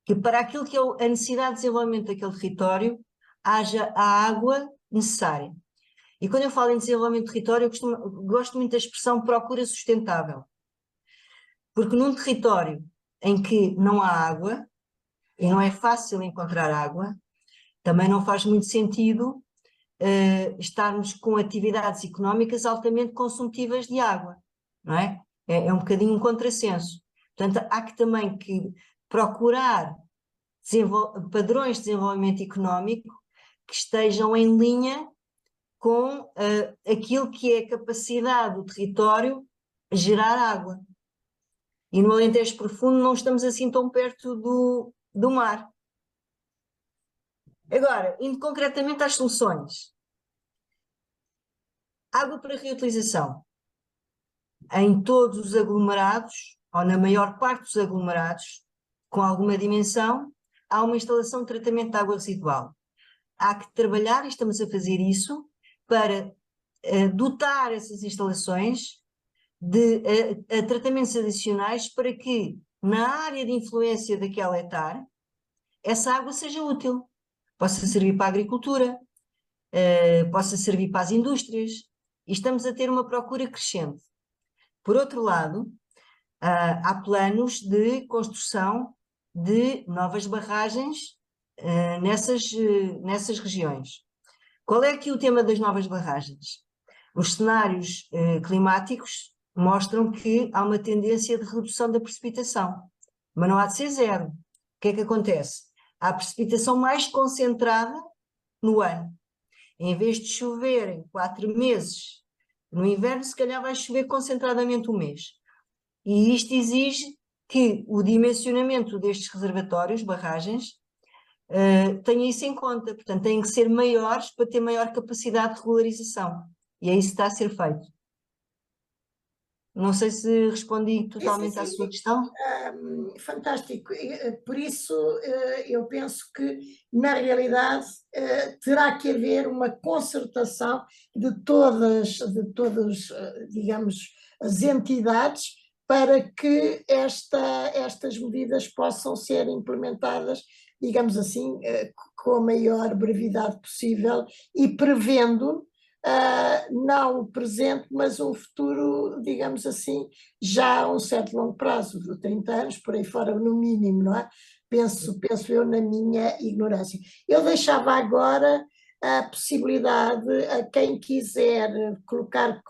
que para aquilo que é a necessidade de desenvolvimento daquele território haja a água necessária. E quando eu falo em desenvolvimento de território, gosto muito da expressão procura sustentável. Porque num território em que não há água, e não é fácil encontrar água, também não faz muito sentido estarmos com atividades económicas altamente consumitivas de água, não é? É um bocadinho um contrassenso. Portanto, há que também procurar padrões de desenvolvimento económico que estejam em linha com aquilo que é a capacidade do território gerar água. E no Alentejo Profundo não estamos assim tão perto do mar. Agora, indo concretamente às soluções. Água para reutilização. Em todos os aglomerados, ou na maior parte dos aglomerados, com alguma dimensão, há uma instalação de tratamento de água residual. Há que trabalhar, e estamos a fazer isso, para dotar essas instalações de tratamentos adicionais para que, na área de influência daquela hectare, essa água seja útil. Possa servir para a agricultura, possa servir para as indústrias, e estamos a ter uma procura crescente. Por outro lado, há planos de construção de novas barragens nessas regiões. Qual é aqui o tema das novas barragens? Os cenários climáticos mostram que há uma tendência de redução da precipitação, mas não há de ser zero. O que é que acontece? Há precipitação mais concentrada no ano. Em vez de chover em 4 meses, no inverno se calhar vai chover concentradamente um mês. E isto exige que o dimensionamento destes reservatórios, barragens, tenha isso em conta. Portanto, têm que ser maiores para ter maior capacidade de regularização. E é isso que está a ser feito. Não sei se respondi totalmente à sua questão. Fantástico. Por isso, eu penso que, na realidade, terá que haver uma concertação de todas, digamos, as entidades para que estas medidas possam ser implementadas, digamos assim, com a maior brevidade possível e prevendo não o presente, mas um futuro, digamos assim, já a um certo longo prazo, de 30 anos, por aí fora, no mínimo, não é? Penso eu na minha ignorância. Eu deixava agora a possibilidade a quem quiser colocar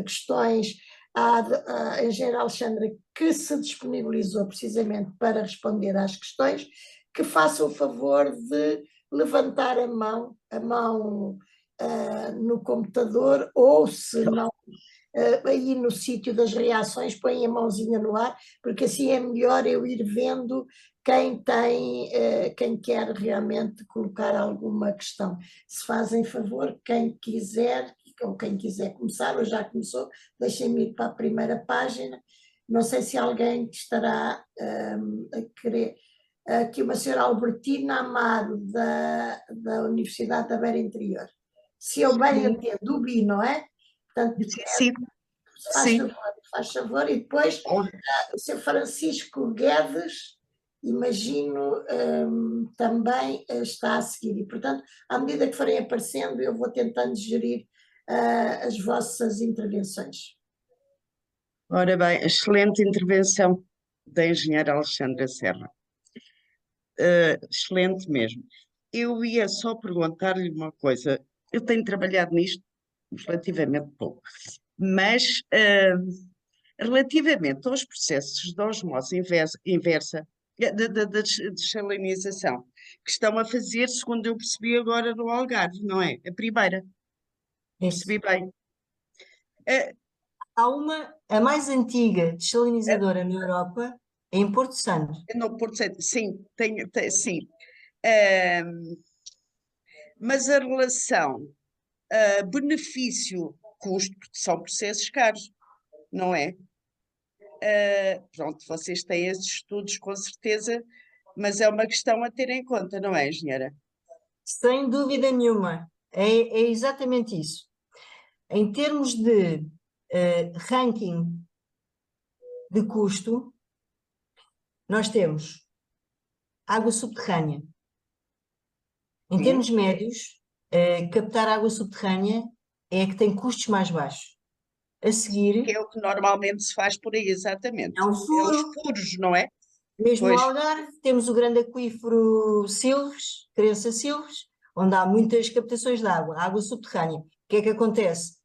questões à engenheira Alexandra, que se disponibilizou precisamente para responder às questões, que faça o favor de levantar a mão no computador, ou se não aí no sítio das reações, põe a mãozinha no ar, porque assim é melhor eu ir vendo quem tem, quem quer realmente colocar alguma questão. Se fazem favor, quem quiser, ou quem quiser começar, ou já começou, deixem-me ir para a primeira página. Não sei se alguém estará a querer. Aqui uma senhora Albertina Amaro, da Universidade da Beira Interior. Se eu bem Sim, entendo, o BI, não é? Portanto, sim, sim. faz favor, e depois o Sr. Francisco Guedes, imagino, também está a seguir. E, portanto, à medida que forem aparecendo, eu vou tentando gerir as vossas intervenções. Ora bem, excelente intervenção da engenheira Alexandra Serra. Excelente mesmo. Eu ia só perguntar-lhe uma coisa. Eu tenho trabalhado nisto relativamente pouco, mas relativamente aos processos de osmose inversa, da dessalinização, que estão a fazer, segundo eu percebi agora no Algarve, não é? A primeira, Isso. percebi bem. Eh, A mais antiga desalinizadora na Europa é em Porto Santo. no Porto Santo, sim, sim. Eh, mas a relação benefício-custo, porque são processos caros, não é? Pronto, vocês têm esses estudos com certeza, mas é uma questão a ter em conta, não é, engenheira? Sem dúvida nenhuma. É exatamente isso. Em termos de ranking de custo, nós temos água subterrânea. Em Sim, termos médios, captar água subterrânea é a que tem custos mais baixos. A que seguir, é o que normalmente se faz por aí, é exatamente. um É os furo. puros, não é? Mesmo no Pois, Algarve, temos o grande aquífero Silves, Crença Silves, onde há muitas captações de água subterrânea. O que é que acontece?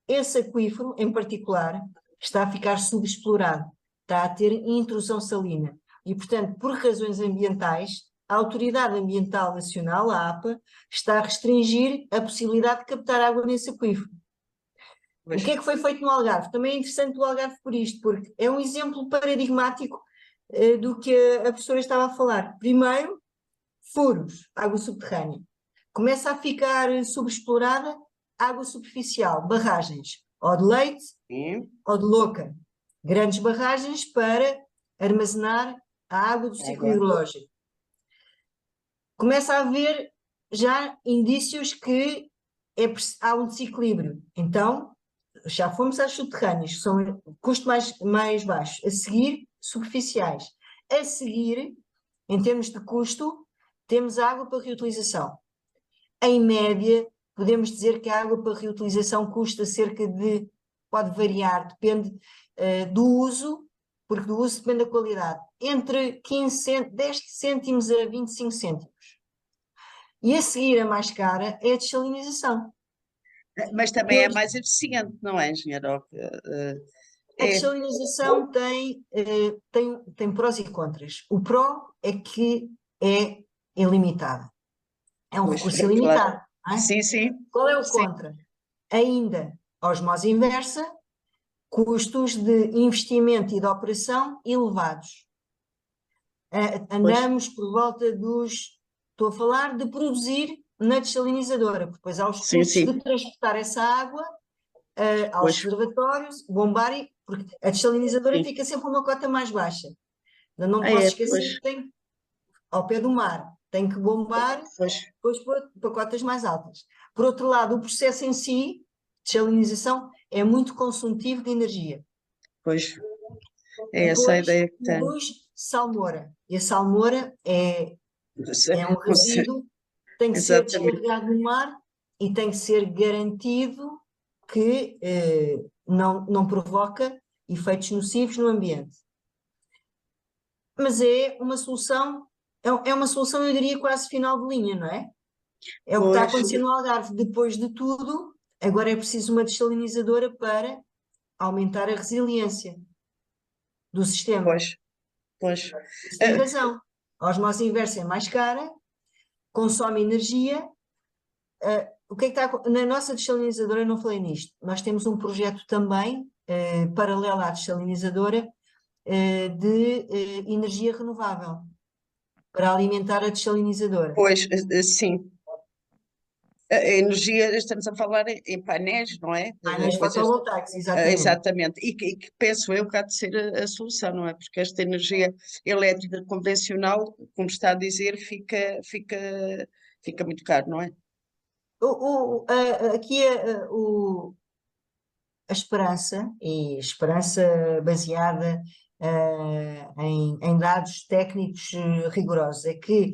Esse aquífero, em particular, está a ficar subexplorado, está a ter intrusão salina. E, portanto, por razões ambientais, a Autoridade Ambiental Nacional, a APA, está a restringir a possibilidade de captar água nesse aquífero. O pois, que é que foi feito no Algarve? Também é interessante o Algarve por isto, porque é um exemplo paradigmático do que a professora estava a falar. Primeiro, furos, água subterrânea. Começa a ficar subexplorada água superficial, barragens, ou de leite sim, ou de louca. Grandes barragens para armazenar a água do ciclo água, hidrológico. Começa a haver já indícios que há um desequilíbrio. Então, já fomos às subterrâneas, que são custo mais baixo. A seguir, superficiais. A seguir, em termos de custo, temos água para reutilização. Em média, podemos dizer que a água para reutilização custa cerca de, pode variar, depende do uso, porque do uso depende da qualidade, entre 10 cêntimos a 25 cêntimos. E a seguir, a mais cara, é a dessalinização. mas também é mais eficiente, não é, engenheira? A É, dessalinização tem prós e contras. O pró é que é ilimitada. É um pois, recurso claro. ilimitado, não é? Sim, sim, Qual é o sim, contra? Ainda, osmose inversa, custos de investimento e de operação elevados. pois, Andamos por volta dos... Estou a falar de produzir na desalinizadora, porque depois há os sim, custos sim, de transportar essa água aos pois, reservatórios, bombar, porque a desalinizadora sim. fica sempre uma cota mais baixa. Não me Ah, posso é, esquecer pois, que tem, ao pé do mar, tem que bombar pois, depois para cotas mais altas. Por outro lado, o processo em si, de salinização, é muito consumivo de energia. pois, é essa a Depois, ideia que tenho. produz salmoura. E a salmoura é um Não sei, resíduo que tem que ser exatamente, descarregado no mar e tem que ser garantido que não provoca efeitos nocivos no ambiente. Mas é uma solução, eu diria, quase final de linha, não é? É o que está a pois, acontecer no Algarve. Depois de tudo, agora é preciso uma dessalinizadora para aumentar a resiliência do sistema. pois, pois. Isso tem Ah, razão. A osmose inversa é mais cara, consome energia, o que é que está na nossa dessalinizadora? Eu não falei nisto. Nós temos um projeto também, paralelo à dessalinizadora, de energia renovável para alimentar a dessalinizadora. Pois, sim. A energia, estamos a falar em painéis, não é? Painéis Coisas, fotovoltaicos, exatamente. exatamente. E que penso eu que há de ser a solução, não é? Porque esta energia elétrica convencional, como está a dizer, fica muito caro, não é? Aqui a esperança, e esperança baseada em dados técnicos rigorosos, é que,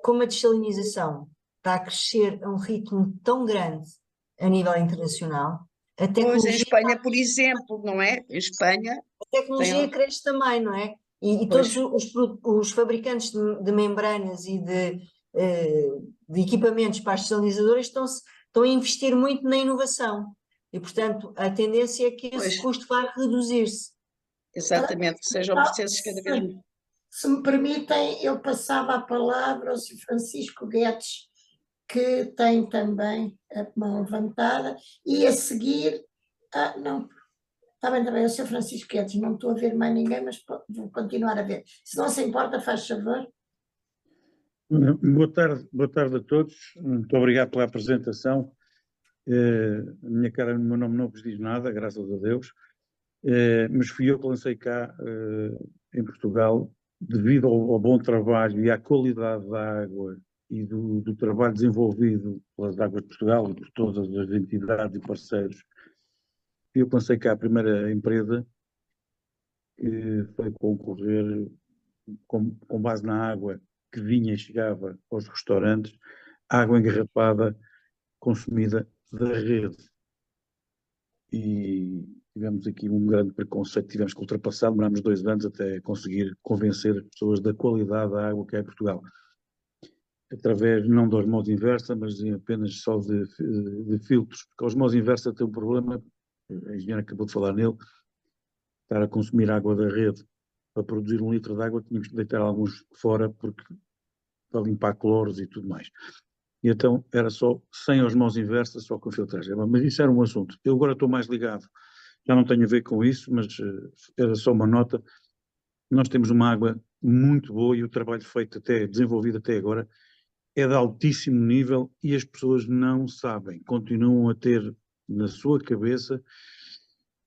como a dessalinização está a crescer a um ritmo tão grande a nível internacional, a Pois, em tecnologia, Espanha, por exemplo, não é? Em Espanha a tem. tecnologia cresce também, não é? E Pois, todos os fabricantes de membranas e de equipamentos para as desalinizadoras estão a investir muito na inovação. E, portanto, a tendência é que esse pois, custo vai reduzir-se. exatamente, que sejam Ah, processos cada vez mais. se me permitem, eu passava a palavra ao Sr. Francisco Guedes, que tem também a mão levantada, e a seguir, não, está bem, o Sr. Francisco Guedes, não estou a ver mais ninguém, mas vou continuar a ver. Se não se importa, faz favor. Boa tarde a todos. Muito obrigado pela apresentação. A minha cara, o meu nome não vos diz nada, graças a Deus. Mas fui eu que lancei cá, em Portugal, devido ao bom trabalho e à qualidade da água e do trabalho desenvolvido pelas Águas de Portugal e por todas as entidades e parceiros. Fui eu que lancei cá a primeira empresa que foi concorrer com base na água que vinha e chegava aos restaurantes, água engarrafada consumida da rede. E tivemos aqui um grande preconceito, tivemos que ultrapassar, demorámos 2 anos até conseguir convencer as pessoas da qualidade da água que há em Portugal. Através não da osmose inversa, mas apenas só de filtros, porque a osmose inversa tem um problema, a engenheira acabou de falar nele, estar a consumir água da rede. Para produzir 1 litro de água tínhamos que deitar alguns fora, porque para limpar cloros e tudo mais. E então era só sem osmose inversa, só com filtragem. Mas isso era um assunto. Eu agora estou mais ligado, já não tenho a ver com isso, mas era só uma nota. Nós temos uma água muito boa e o trabalho feito desenvolvido até agora, é de altíssimo nível e as pessoas não sabem, continuam a ter na sua cabeça.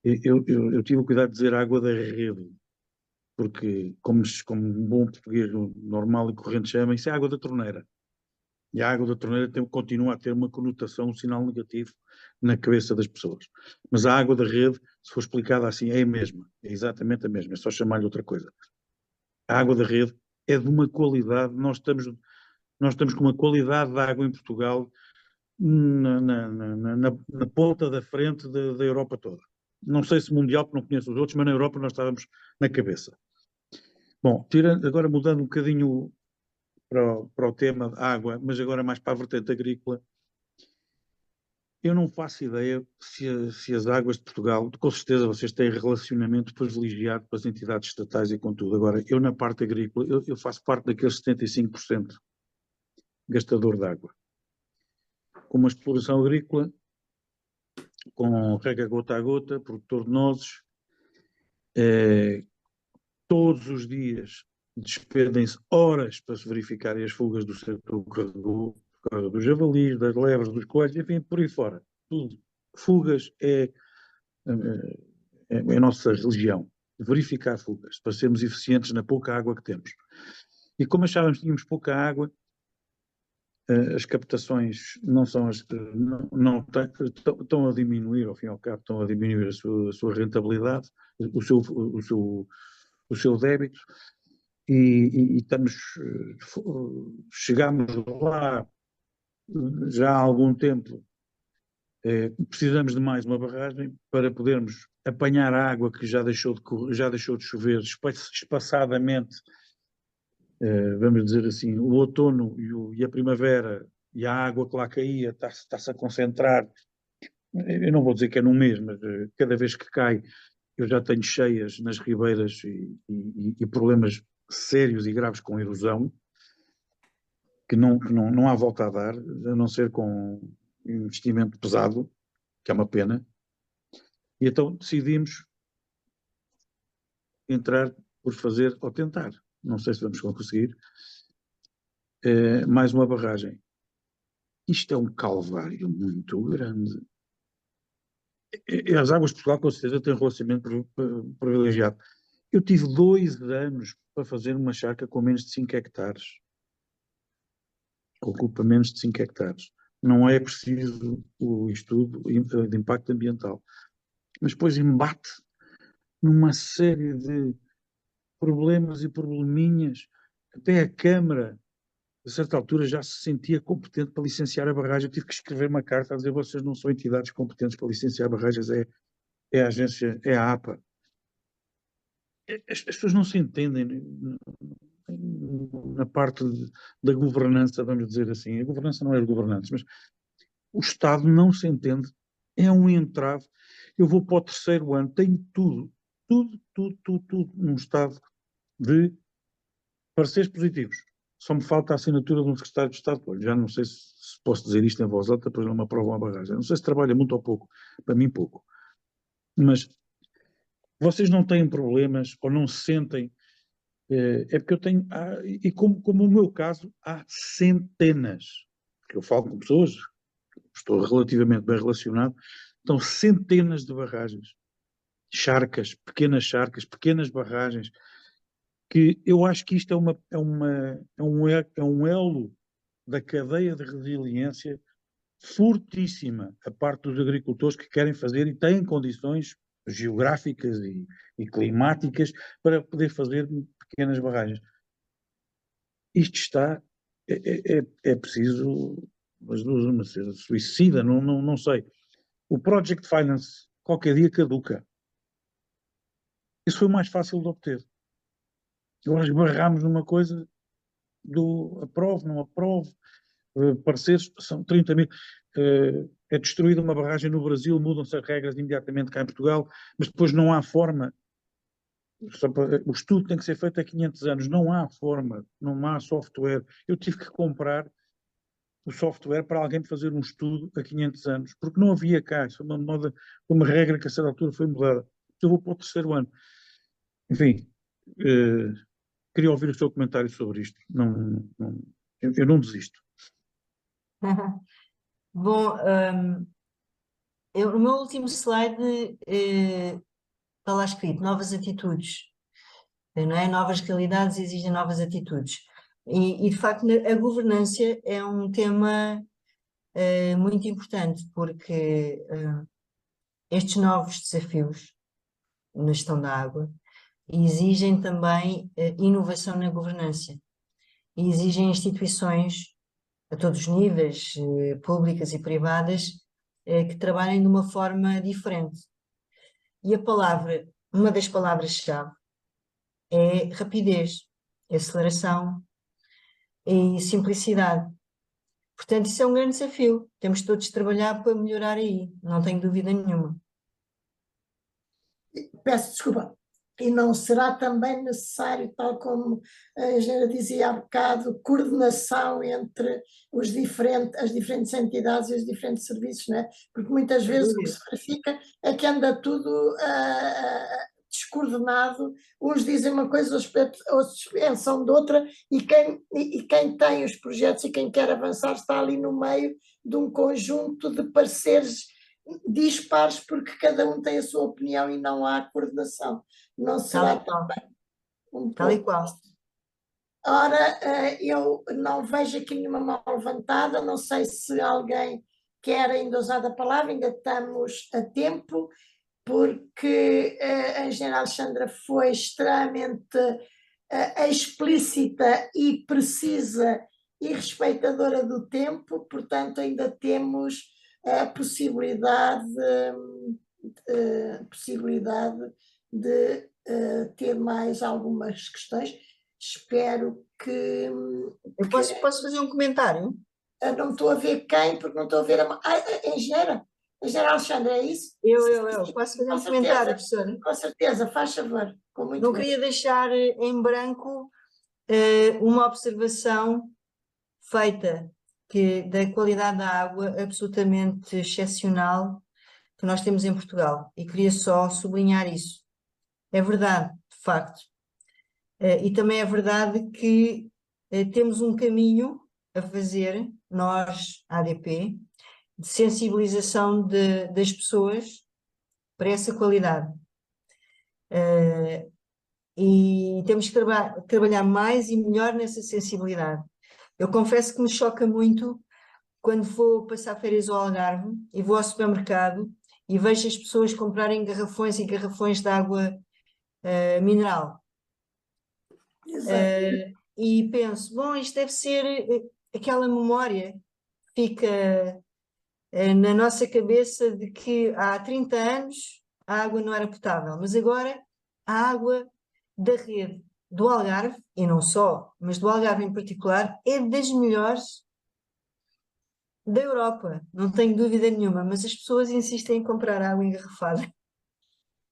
Eu tive o cuidado de dizer água da rede, porque, como um bom português normal e corrente chama, isso é água da torneira. E a água da torneira continua a ter uma conotação, um sinal negativo na cabeça das pessoas. Mas a água da rede, se for explicada assim, é a mesma, é exatamente a mesma, é só chamar-lhe outra coisa. A água da rede é de uma qualidade, nós estamos com uma qualidade de água em Portugal na ponta da frente da Europa toda. Não sei se mundial, porque não conheço os outros, mas na Europa nós estávamos na cabeça. Bom, agora mudando um bocadinho para o tema da água, mas agora mais para a vertente agrícola, eu não faço ideia se as águas de Portugal, com certeza vocês têm relacionamento privilegiado com as entidades estatais e com tudo. Agora, eu na parte agrícola, eu faço parte daqueles 75% gastador de água. Com uma exploração agrícola, com rega gota a gota, produtor de nozes, todos os dias despendem-se horas para se verificarem as fugas do setor por causa dos javalis, das levas, dos coelhos, enfim, por aí fora. Tudo. Fugas é a nossa religião. Verificar fugas, para sermos eficientes na pouca água que temos. E como achávamos que tínhamos pouca água, as captações não são estão a diminuir, ao fim e ao cabo, estão a diminuir a sua rentabilidade, o seu débito, e chegamos lá já há algum tempo. Precisamos de mais uma barragem para podermos apanhar a água que já deixou de chover espaçadamente, vamos dizer assim, o outono e a primavera, e a água que lá caía está-se a concentrar. Eu não vou dizer que é num mês, mas cada vez que cai eu já tenho cheias nas ribeiras e problemas sérios e graves com erosão, que não há volta a dar, a não ser com investimento pesado, que é uma pena, e então decidimos entrar por fazer ou tentar, não sei se vamos conseguir, mais uma barragem. Isto é um calvário muito grande. As Águas de Portugal, com certeza, têm um relacionamento privilegiado. Eu tive 2 anos para fazer uma charca com menos de 5 hectares. Ocupa menos de 5 hectares. Não é preciso o estudo de impacto ambiental. Mas depois embate numa série de problemas e probleminhas. Até a Câmara, a certa altura, já se sentia competente para licenciar a barragem. Eu tive que escrever uma carta a dizer: vocês não são entidades competentes para licenciar barragens, é a agência, é a APA. As pessoas não se entendem na parte da governança, vamos dizer assim. A governança não é de governantes, mas o Estado não se entende, é um entrave. Eu vou para o 3º ano, tenho tudo num estado de pareceres positivos. Só me falta a assinatura de um secretário de Estado. Olha, já não sei se posso dizer isto em voz alta, depois não me aprovam a barragem. Não sei se trabalha muito ou pouco, para mim pouco. Mas vocês não têm problemas ou não se sentem, é porque eu tenho, e como o meu caso, há centenas, porque eu falo com pessoas, estou relativamente bem relacionado, então centenas de barragens, charcas, pequenas barragens, que eu acho que isto é um elo da cadeia de resiliência fortíssima, a parte dos agricultores que querem fazer e têm condições geográficas e climáticas para poder fazer pequenas barragens. Isto está, é preciso, mas uma ser suicida, não sei. O Project Finance qualquer dia caduca. Isso foi o mais fácil de obter. Agora esbarramos numa coisa do aprovo, não aprovo, pareceres, são 30 mil. É destruída uma barragem no Brasil, mudam-se as regras imediatamente cá em Portugal, mas depois não há forma. O estudo tem que ser feito há 500 anos, não há forma, não há software. Eu tive que comprar o software para alguém fazer um estudo há 500 anos, porque não havia cá, isso foi uma regra que a certa altura foi mudada. Eu vou para o 3º ano. Enfim, queria ouvir o seu comentário sobre isto. Eu não desisto. Bom, no meu último slide está lá escrito novas atitudes, não é? Novas realidades exigem novas atitudes. E de facto a governança é um tema muito importante, porque estes novos desafios na gestão da água exigem também inovação na governança e exigem instituições a todos os níveis, públicas e privadas, que trabalhem de uma forma diferente. E uma das palavras-chave é rapidez, aceleração e simplicidade. Portanto, isso é um grande desafio. Temos todos de trabalhar para melhorar aí, não tenho dúvida nenhuma. Peço desculpa. E não será também necessário, tal como a engenheira dizia há bocado, coordenação entre as diferentes entidades e os diferentes serviços, não é? Porque muitas vezes o que se verifica é que anda tudo descoordenado, uns dizem uma coisa, outros pensam de outra, e quem tem os projetos e quem quer avançar está ali no meio de um conjunto de pareceres dispares, porque cada um tem a sua opinião e não há coordenação. Não será também um Tal e pouco. qual. Ora, eu não vejo aqui nenhuma mão levantada, não sei se alguém quer ainda usar a palavra, ainda estamos a tempo, porque a engenheira Alexandra foi extremamente explícita e precisa e respeitadora do tempo, portanto ainda temos a possibilidade de ter mais algumas questões. Espero que... Eu posso fazer um comentário? Não estou a ver quem, porque não estou a ver a engenheira. Engenheira Alexandra, é isso? Eu posso fazer um comentário, professora? Com certeza, faz favor. Com muito Não gosto. queria deixar em branco uma observação feita da qualidade da água absolutamente excepcional que nós temos em Portugal. E queria só sublinhar isso. É verdade, de facto. E também é verdade que temos um caminho a fazer, nós, ADP, de sensibilização das pessoas para essa qualidade. E temos que trabalhar mais e melhor nessa sensibilidade. Eu confesso que me choca muito quando vou passar férias ao Algarve e vou ao supermercado e vejo as pessoas comprarem garrafões e garrafões de água mineral. Exato. E penso, bom, isto deve ser aquela memória que fica na nossa cabeça de que há 30 anos a água não era potável, mas agora a água da rede do Algarve, e não só, mas do Algarve em particular, é das melhores da Europa, não tenho dúvida nenhuma, mas as pessoas insistem em comprar água engarrafada.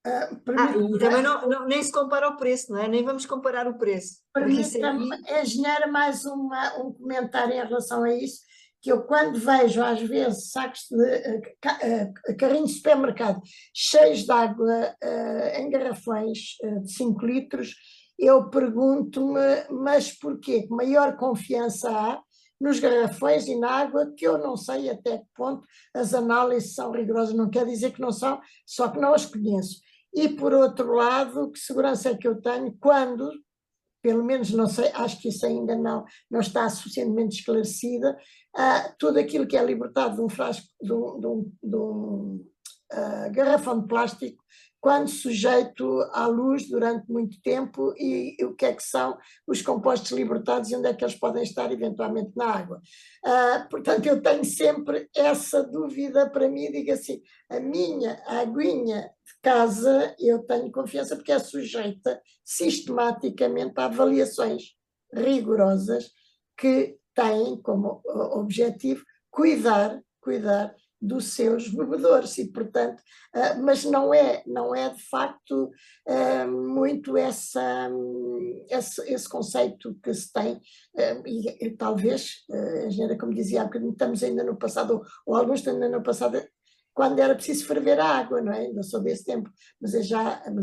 E também nem se compara o preço, não é? Nem vamos comparar o preço, porque isso Permita-me, aí... engenheira, mais um comentário em relação a isso, que eu quando vejo às vezes sacos de carrinhos de supermercado cheios de água em garrafões de 5 litros, eu pergunto-me, mas porquê? Que maior confiança há nos garrafões e na água, que eu não sei até que ponto as análises são rigorosas, não quer dizer que não são, só que não as conheço. E por outro lado, que segurança é que eu tenho quando, pelo menos não sei, acho que isso ainda não está suficientemente esclarecida, tudo aquilo que é libertado de um frasco, de um garrafão de plástico, quando sujeito à luz durante muito tempo, e o que é que são os compostos libertados e onde é que eles podem estar eventualmente na água. Portanto, eu tenho sempre essa dúvida para mim, digo assim, a minha aguinha de casa, eu tenho confiança porque é sujeita sistematicamente a avaliações rigorosas que têm como objetivo cuidar dos seus bebedores e, portanto, mas não é de facto muito esse conceito que se tem, e talvez, engenheira, como dizia há bocadinho, estamos ainda no passado, ou alguns estão ainda no passado, quando era preciso ferver a água, não é? Ainda sou desse tempo, mas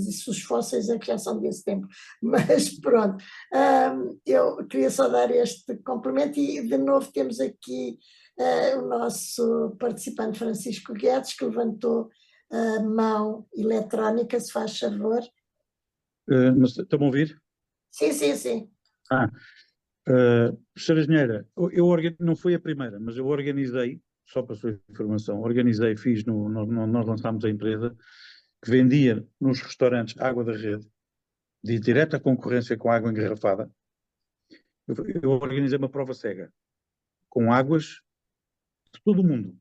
isso os fósseis é que já são desse tempo. Mas pronto, eu queria só dar este complemento e de novo temos aqui o nosso participante Francisco Guedes, que levantou a mão eletrónica, se faz favor. Estão a ouvir? Sim, sim, sim. Professora Engenheira, não foi a primeira, mas eu organizei, só para a sua informação, nós lançámos a empresa que vendia nos restaurantes água da rede, de direta concorrência com água engarrafada. Eu organizei uma prova cega, com águas de todo o mundo.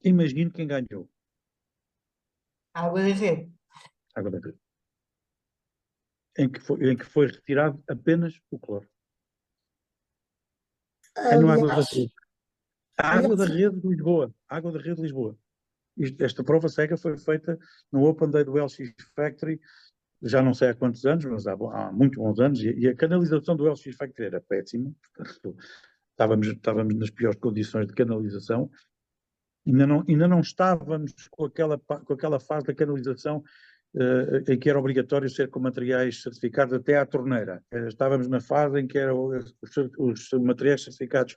Imagino quem ganhou. Água da rede. Água da rede. Em que foi retirado apenas o cloro. A água da rede de Lisboa. Água da rede de Lisboa. Esta prova cega foi feita no Open Day do LX Factory, já não sei há quantos anos, mas há muito bons anos, e a canalização do LX Factory era péssima, portanto, estávamos nas piores condições de canalização. Ainda não estávamos com aquela fase da canalização em que era obrigatório ser com materiais certificados até à torneira. Estávamos na fase em que os materiais certificados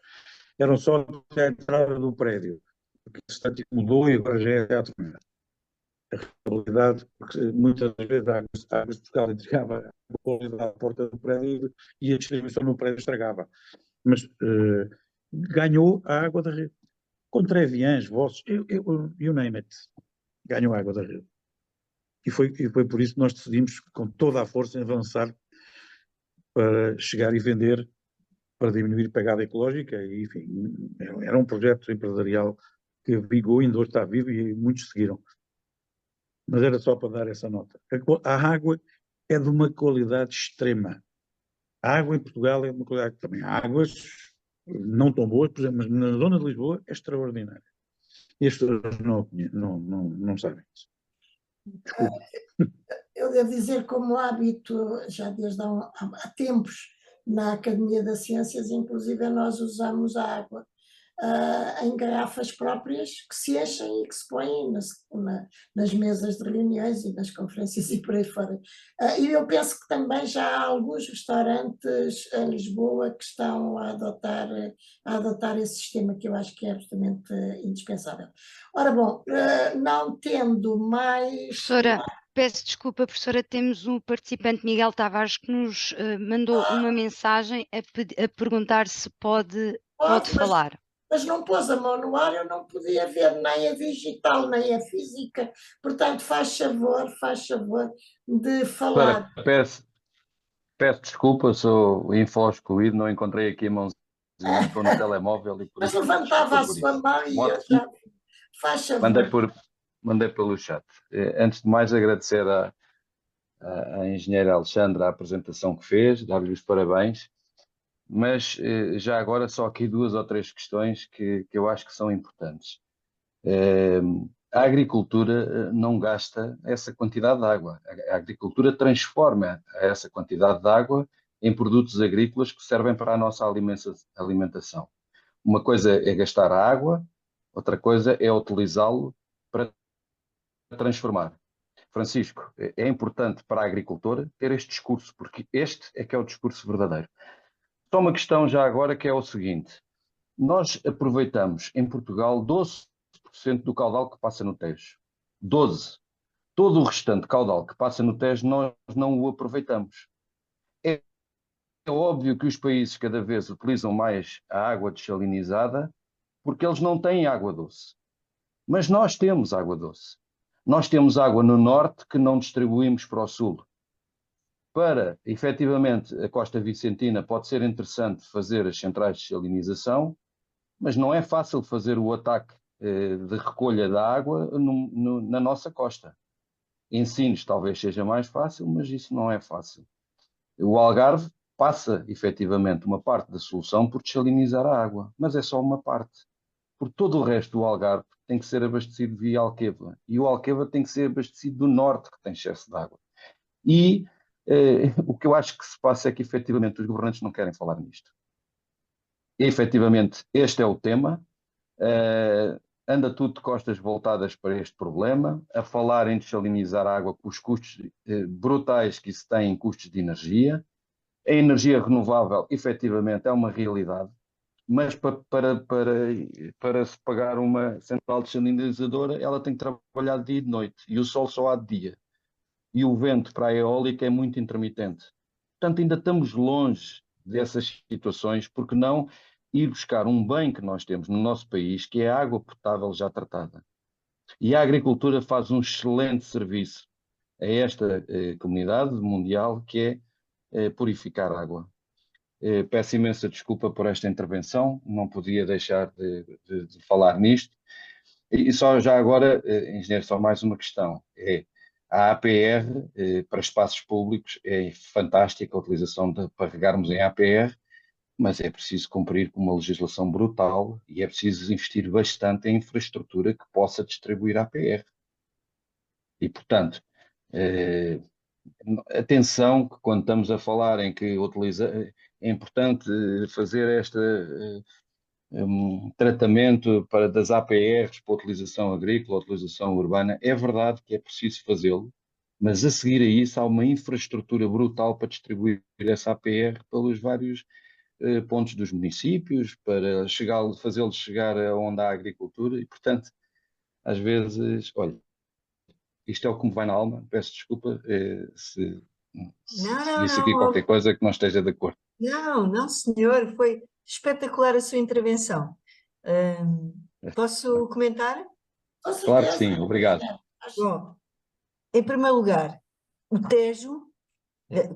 eram só até a entrada do prédio, porque isso mudou e agora já é até à torneira. A realidade, porque muitas vezes a água de Portugal entregava a qualidade à porta do prédio e a distribuição no prédio estragava. Mas ganhou a água da rede. Contra Evians, vossos, you name it, ganham água da rede. E foi por isso que nós decidimos, com toda a força, avançar para chegar e vender, para diminuir a pegada ecológica. E, enfim, era um projeto empresarial que vigou, ainda hoje está vivo e muitos seguiram. Mas era só para dar essa nota. A água é de uma qualidade extrema. A água em Portugal é de uma qualidade também. Há águas não tão boas, por exemplo, mas na zona de Lisboa é extraordinária. E as pessoas não sabem isso. Desculpe. Eu devo dizer, como hábito, já desde há tempos, na Academia das Ciências, inclusive nós usamos a água em garrafas próprias que se enchem e que se põem nas mesas de reuniões e nas conferências e por aí fora. E eu penso que também já há alguns restaurantes em Lisboa que estão a adotar esse sistema, que eu acho que é absolutamente indispensável. Ora bom, não tendo mais... Professora, peço desculpa, professora, temos um participante, Miguel Tavares, que nos mandou uma mensagem a perguntar se pode Pode, falar. mas não pôs a mão no ar, eu não podia ver nem a digital, nem a física, portanto faz favor de falar. Peço desculpa, sou info-excluído, não encontrei aqui a mãozinha, estou no telemóvel e por Mas isso peço levantava a desculpa por sua isso. mão e eu já... Faz favor. Mandei pelo chat. Antes de mais, agradecer à engenheira Alexandra a apresentação que fez, dar-lhe os parabéns, mas já agora só aqui 2 ou 3 questões que eu acho que são importantes. A agricultura não gasta essa quantidade de água. A agricultura transforma essa quantidade de água em produtos agrícolas que servem para a nossa alimentação. Uma coisa é gastar a água, outra coisa é utilizá-lo para transformar. Francisco, é importante para a agricultura ter este discurso, porque este é que é o discurso verdadeiro. Só uma questão já agora que é o seguinte: nós aproveitamos em Portugal 12% do caudal que passa no Tejo. 12%. Todo o restante caudal que passa no Tejo nós não o aproveitamos. É óbvio que os países cada vez utilizam mais a água dessalinizada porque eles não têm água doce. Mas nós temos água doce. Nós temos água no norte que não distribuímos para o sul. Para, efetivamente, a Costa Vicentina pode ser interessante fazer as centrais de dessalinização, mas não é fácil fazer o ataque de recolha da água na nossa costa. Em Sines talvez seja mais fácil, mas isso não é fácil. O Algarve passa, efetivamente, uma parte da solução por dessalinizar a água, mas é só uma parte. Por todo o resto do Algarve tem que ser abastecido via Alqueva, e o Alqueva tem que ser abastecido do norte, que tem excesso de água. E o que eu acho que se passa é que, efetivamente, os governantes não querem falar nisto. E, efetivamente, este é o tema. Anda tudo de costas voltadas para este problema, a falar em dessalinizar a água com os custos brutais que isso tem em custos de energia. A energia renovável, efetivamente, é uma realidade, mas para se pagar uma central dessalinizadora, ela tem que trabalhar de dia e de noite, e o sol só há de dia. E o vento para a eólica é muito intermitente. Portanto, ainda estamos longe dessas situações, porque não ir buscar um bem que nós temos no nosso país, que é a água potável já tratada. E a agricultura faz um excelente serviço a esta comunidade mundial, que é purificar água. Peço imensa desculpa por esta intervenção, não podia deixar de falar nisto. E só já agora, engenheiro, só mais uma questão. A APR para espaços públicos é fantástica a utilização para regarmos em APR, mas é preciso cumprir com uma legislação brutal e é preciso investir bastante em infraestrutura que possa distribuir APR. E, portanto, atenção que quando estamos a falar em que é importante fazer este tratamento das APRs para utilização agrícola, utilização urbana, é verdade que é preciso fazê-lo, mas a seguir a isso há uma infraestrutura brutal para distribuir essa APR pelos vários pontos dos municípios, para fazê-los chegar aonde há agricultura e, portanto, às vezes, olha, isto é o que me vai na alma, peço desculpa se disse aqui qualquer coisa que não esteja de acordo. Não, senhor, foi espetacular a sua intervenção. Posso comentar? Claro que sim, obrigado. Bom, em primeiro lugar, o Tejo,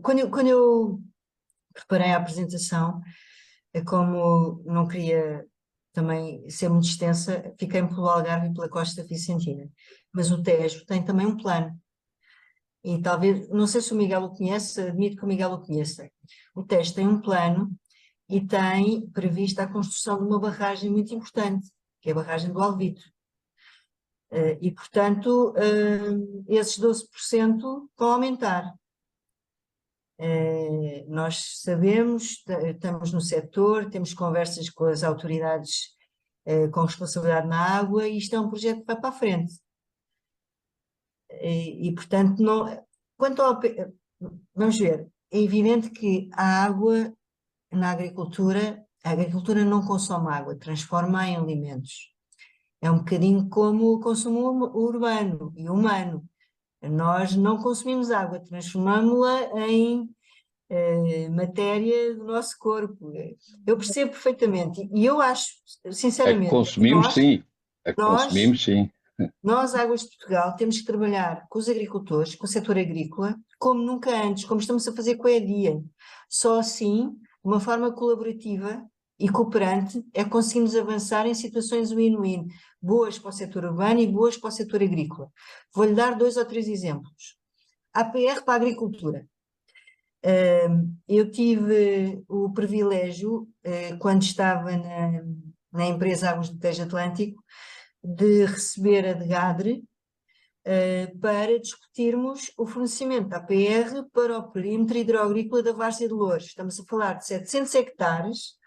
quando eu preparei a apresentação, como não queria também ser muito extensa, fiquei-me pelo Algarve e pela Costa Vicentina. Mas o Tejo tem também um plano. E talvez, não sei se o Miguel o conhece, admito que o Miguel o conheça. O Tejo tem um plano e tem prevista a construção de uma barragem muito importante, que é a barragem do Alvito. E, portanto, esses 12% vão aumentar. Nós sabemos, estamos no setor, temos conversas com as autoridades com responsabilidade na água, e isto é um projeto que vai para a frente. Portanto, quanto ao, vamos ver, é evidente que a água na agricultura, a agricultura não consome água, transforma em alimentos. É um bocadinho como o consumo urbano e humano. Nós não consumimos água, transformamos-la em matéria do nosso corpo. Eu percebo perfeitamente, e eu acho, A que sinceramente, consumimos, sim. A que nós, consumimos, sim. nós, Águas de Portugal, temos que trabalhar com os agricultores, com o setor agrícola, como nunca antes, como estamos a fazer com a EDIA. Só assim, de uma forma colaborativa e cooperante, é que conseguimos avançar em situações win-win, boas para o setor urbano e boas para o setor agrícola. Vou-lhe dar 2 ou 3 exemplos. APR para a agricultura. Eu tive o privilégio, quando estava na empresa Águas do Tejo Atlântico, de receber a DEGADRE para discutirmos o fornecimento da APR para o perímetro hidroagrícola da Várzea de Loures. Estamos a falar de 700 hectares,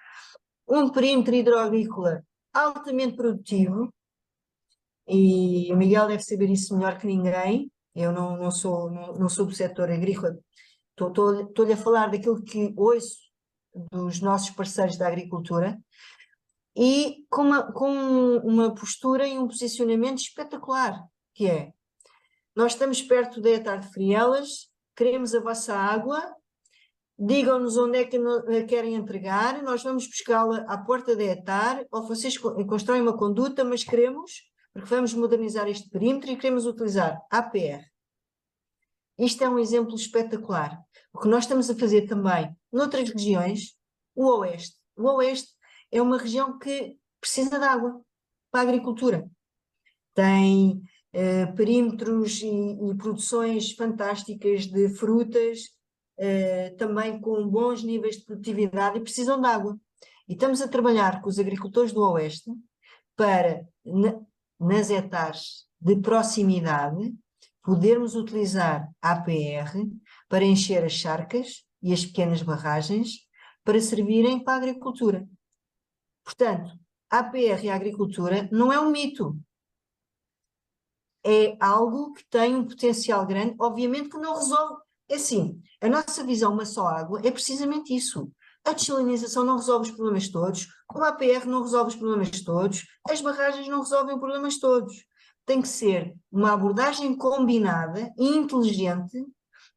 um perímetro hidroagrícola altamente produtivo, e o Miguel deve saber isso melhor que ninguém. Eu não sou do setor agrícola, estou-lhe a falar daquilo que ouço dos nossos parceiros da agricultura, e com uma postura e um posicionamento espetacular, que é: nós estamos perto da Etar de Frielas, queremos a vossa água, digam-nos onde é que a querem entregar, nós vamos buscá-la à porta da Etar, ou vocês constroem uma conduta, mas queremos, porque vamos modernizar este perímetro e queremos utilizar APR. Isto é um exemplo espetacular. O que nós estamos a fazer também noutras regiões, o Oeste. O Oeste é uma região que precisa de água para a agricultura. Tem perímetros e produções fantásticas de frutas, também com bons níveis de produtividade, e precisam de água. E estamos a trabalhar com os agricultores do Oeste para, nas hectares de proximidade, podermos utilizar a APR para encher as charcas e as pequenas barragens para servirem para a agricultura. Portanto, a APR e a agricultura não é um mito. É algo que tem um potencial grande, obviamente que não resolve. É assim, a nossa visão uma só água é precisamente isso. A desalinização não resolve os problemas todos, o APR não resolve os problemas todos, as barragens não resolvem os problemas todos. Tem que ser uma abordagem combinada e inteligente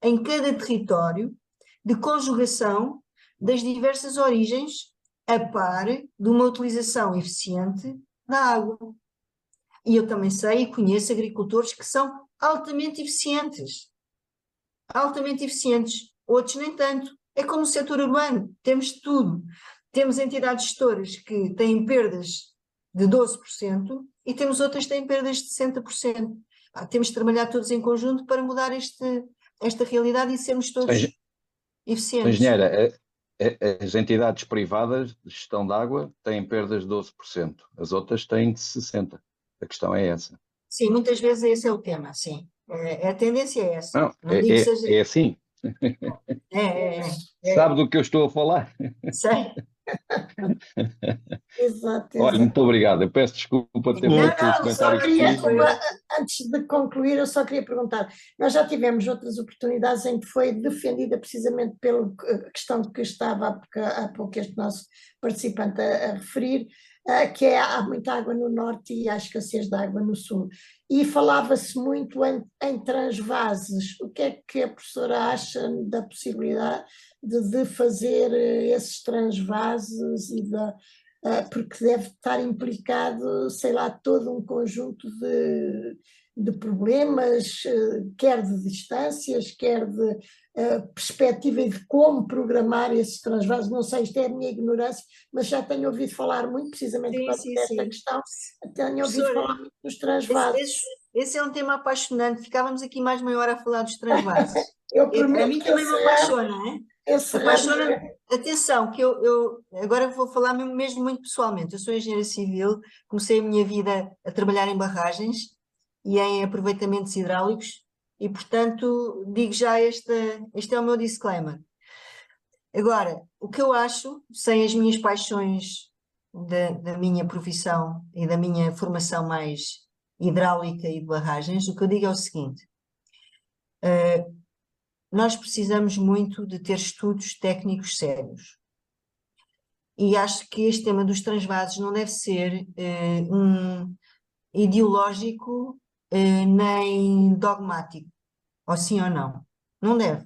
em cada território, de conjugação das diversas origens, a par de uma utilização eficiente da água. E eu também sei e conheço agricultores que são altamente eficientes. Altamente eficientes. Outros nem tanto. É como no setor urbano. Temos tudo. Temos entidades gestoras que têm perdas de 12% e temos outras que têm perdas de 60%. Temos de trabalhar todos em conjunto para mudar esta realidade e sermos todos eficientes. Engenheira, as entidades privadas de gestão de água têm perdas de 12%, as outras têm de 60%. A questão é essa. Sim, muitas vezes esse é o tema, sim. A tendência é essa. Não digo que seja... é assim. Sabe do que eu estou a falar? Sei. Exato. Olha, muito obrigado. Eu peço desculpa ter feito o comentário que fiz. Antes de concluir, eu só queria perguntar, nós já tivemos outras oportunidades em que foi defendida precisamente pela questão que estava há pouco este nosso participante a referir, que há muita água no norte e há escassez de água no sul. E falava-se muito em transvases. O que é que a professora acha da possibilidade de fazer esses transvases porque deve estar implicado, sei lá, todo um conjunto de problemas, quer de distâncias, quer de perspectiva e de como programar esses transvases. Não sei, isto é a minha ignorância, mas já tenho ouvido falar muito, precisamente por causa desta questão, tenho ouvido falar muito dos transvases. Esse é um tema apaixonante, ficávamos aqui mais meia hora a falar dos transvases. A mim também me apaixona, não é? Apaixona. Atenção, que eu agora vou falar mesmo muito pessoalmente. Eu sou engenheira civil, comecei a minha vida a trabalhar em barragens e em aproveitamentos hidráulicos, e, portanto, digo já este é o meu disclaimer. Agora, o que eu acho, sem as minhas paixões da minha profissão e da minha formação mais hidráulica e de barragens, o que eu digo é o seguinte: nós precisamos muito de ter estudos técnicos sérios. E acho que este tema dos transvases não deve ser um ideológico nem dogmático, ou sim ou não. Não deve.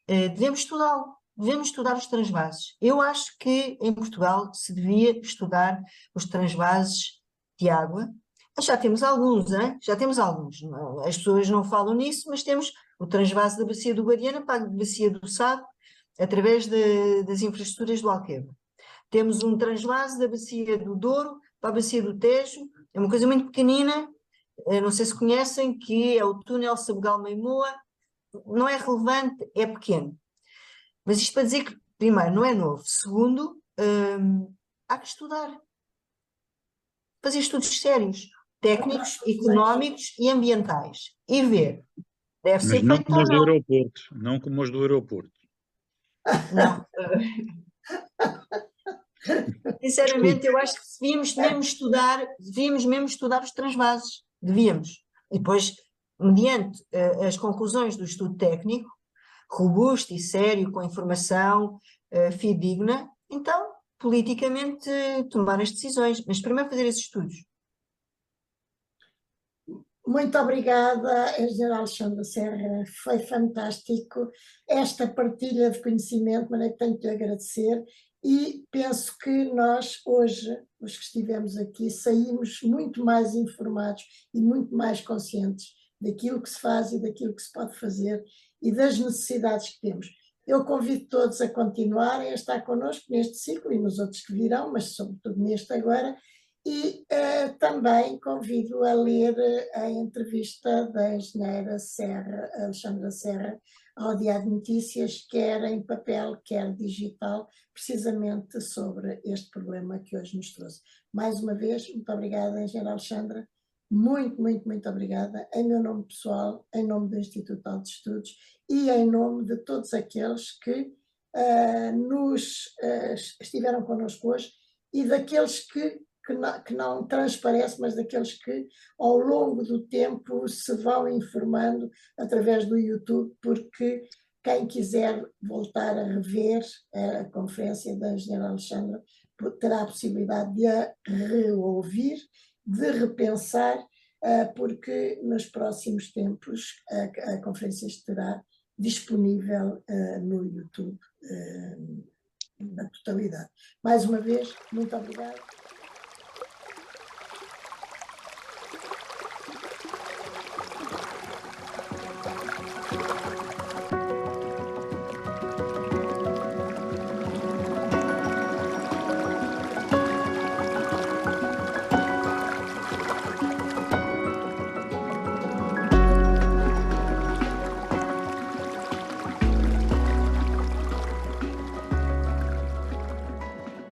Devemos estudá-lo, devemos estudar os transvases. Eu acho que em Portugal se devia estudar os transvases de água. Já temos alguns, hein? Já temos alguns. As pessoas não falam nisso, mas temos o transvase da Bacia do Guadiana para a Bacia do Sado, através das infraestruturas do Alqueva. Temos um transvase da Bacia do Douro para a Bacia do Tejo, é uma coisa muito pequenina, não sei se conhecem, que é o túnel Sabugal-Meimoa. Não é relevante, é pequeno. Mas isto para dizer que, primeiro, não é novo. Segundo, há que estudar. Fazer estudos sérios, técnicos, económicos e ambientais. E ver. Deve Mas ser não feito como ou os do não. aeroporto, não como os do aeroporto. Não. Sinceramente, Desculpe. eu acho que devíamos mesmo estudar os transvases. Devíamos. E depois, mediante as conclusões do estudo técnico, robusto e sério, com informação fidedigna, então, politicamente, tomar as decisões. Mas primeiro fazer esses estudos. Muito obrigada, Engenheira Alexandra Serra, foi fantástico esta partilha de conhecimento, mas eu tenho que agradecer e penso que nós hoje, os que estivemos aqui, saímos muito mais informados e muito mais conscientes daquilo que se faz e daquilo que se pode fazer e das necessidades que temos. Eu convido todos a continuarem a estar connosco neste ciclo e nos outros que virão, mas sobretudo neste agora. E também convido a ler a entrevista da engenheira Serra, Alexandra Serra, ao Diário de Notícias, quer em papel, quer digital, precisamente sobre este problema que hoje nos trouxe. Mais uma vez, muito obrigada, engenheira Alexandra, muito, muito, muito obrigada, em meu nome pessoal, em nome do Instituto de Estudos e em nome de todos aqueles que estiveram connosco hoje e daqueles que não transparece, mas daqueles que ao longo do tempo se vão informando através do YouTube, porque quem quiser voltar a rever a conferência da engenheira Alexandra terá a possibilidade de a reouvir, de repensar, porque nos próximos tempos a conferência estará disponível no YouTube na totalidade. Mais uma vez, muito obrigada.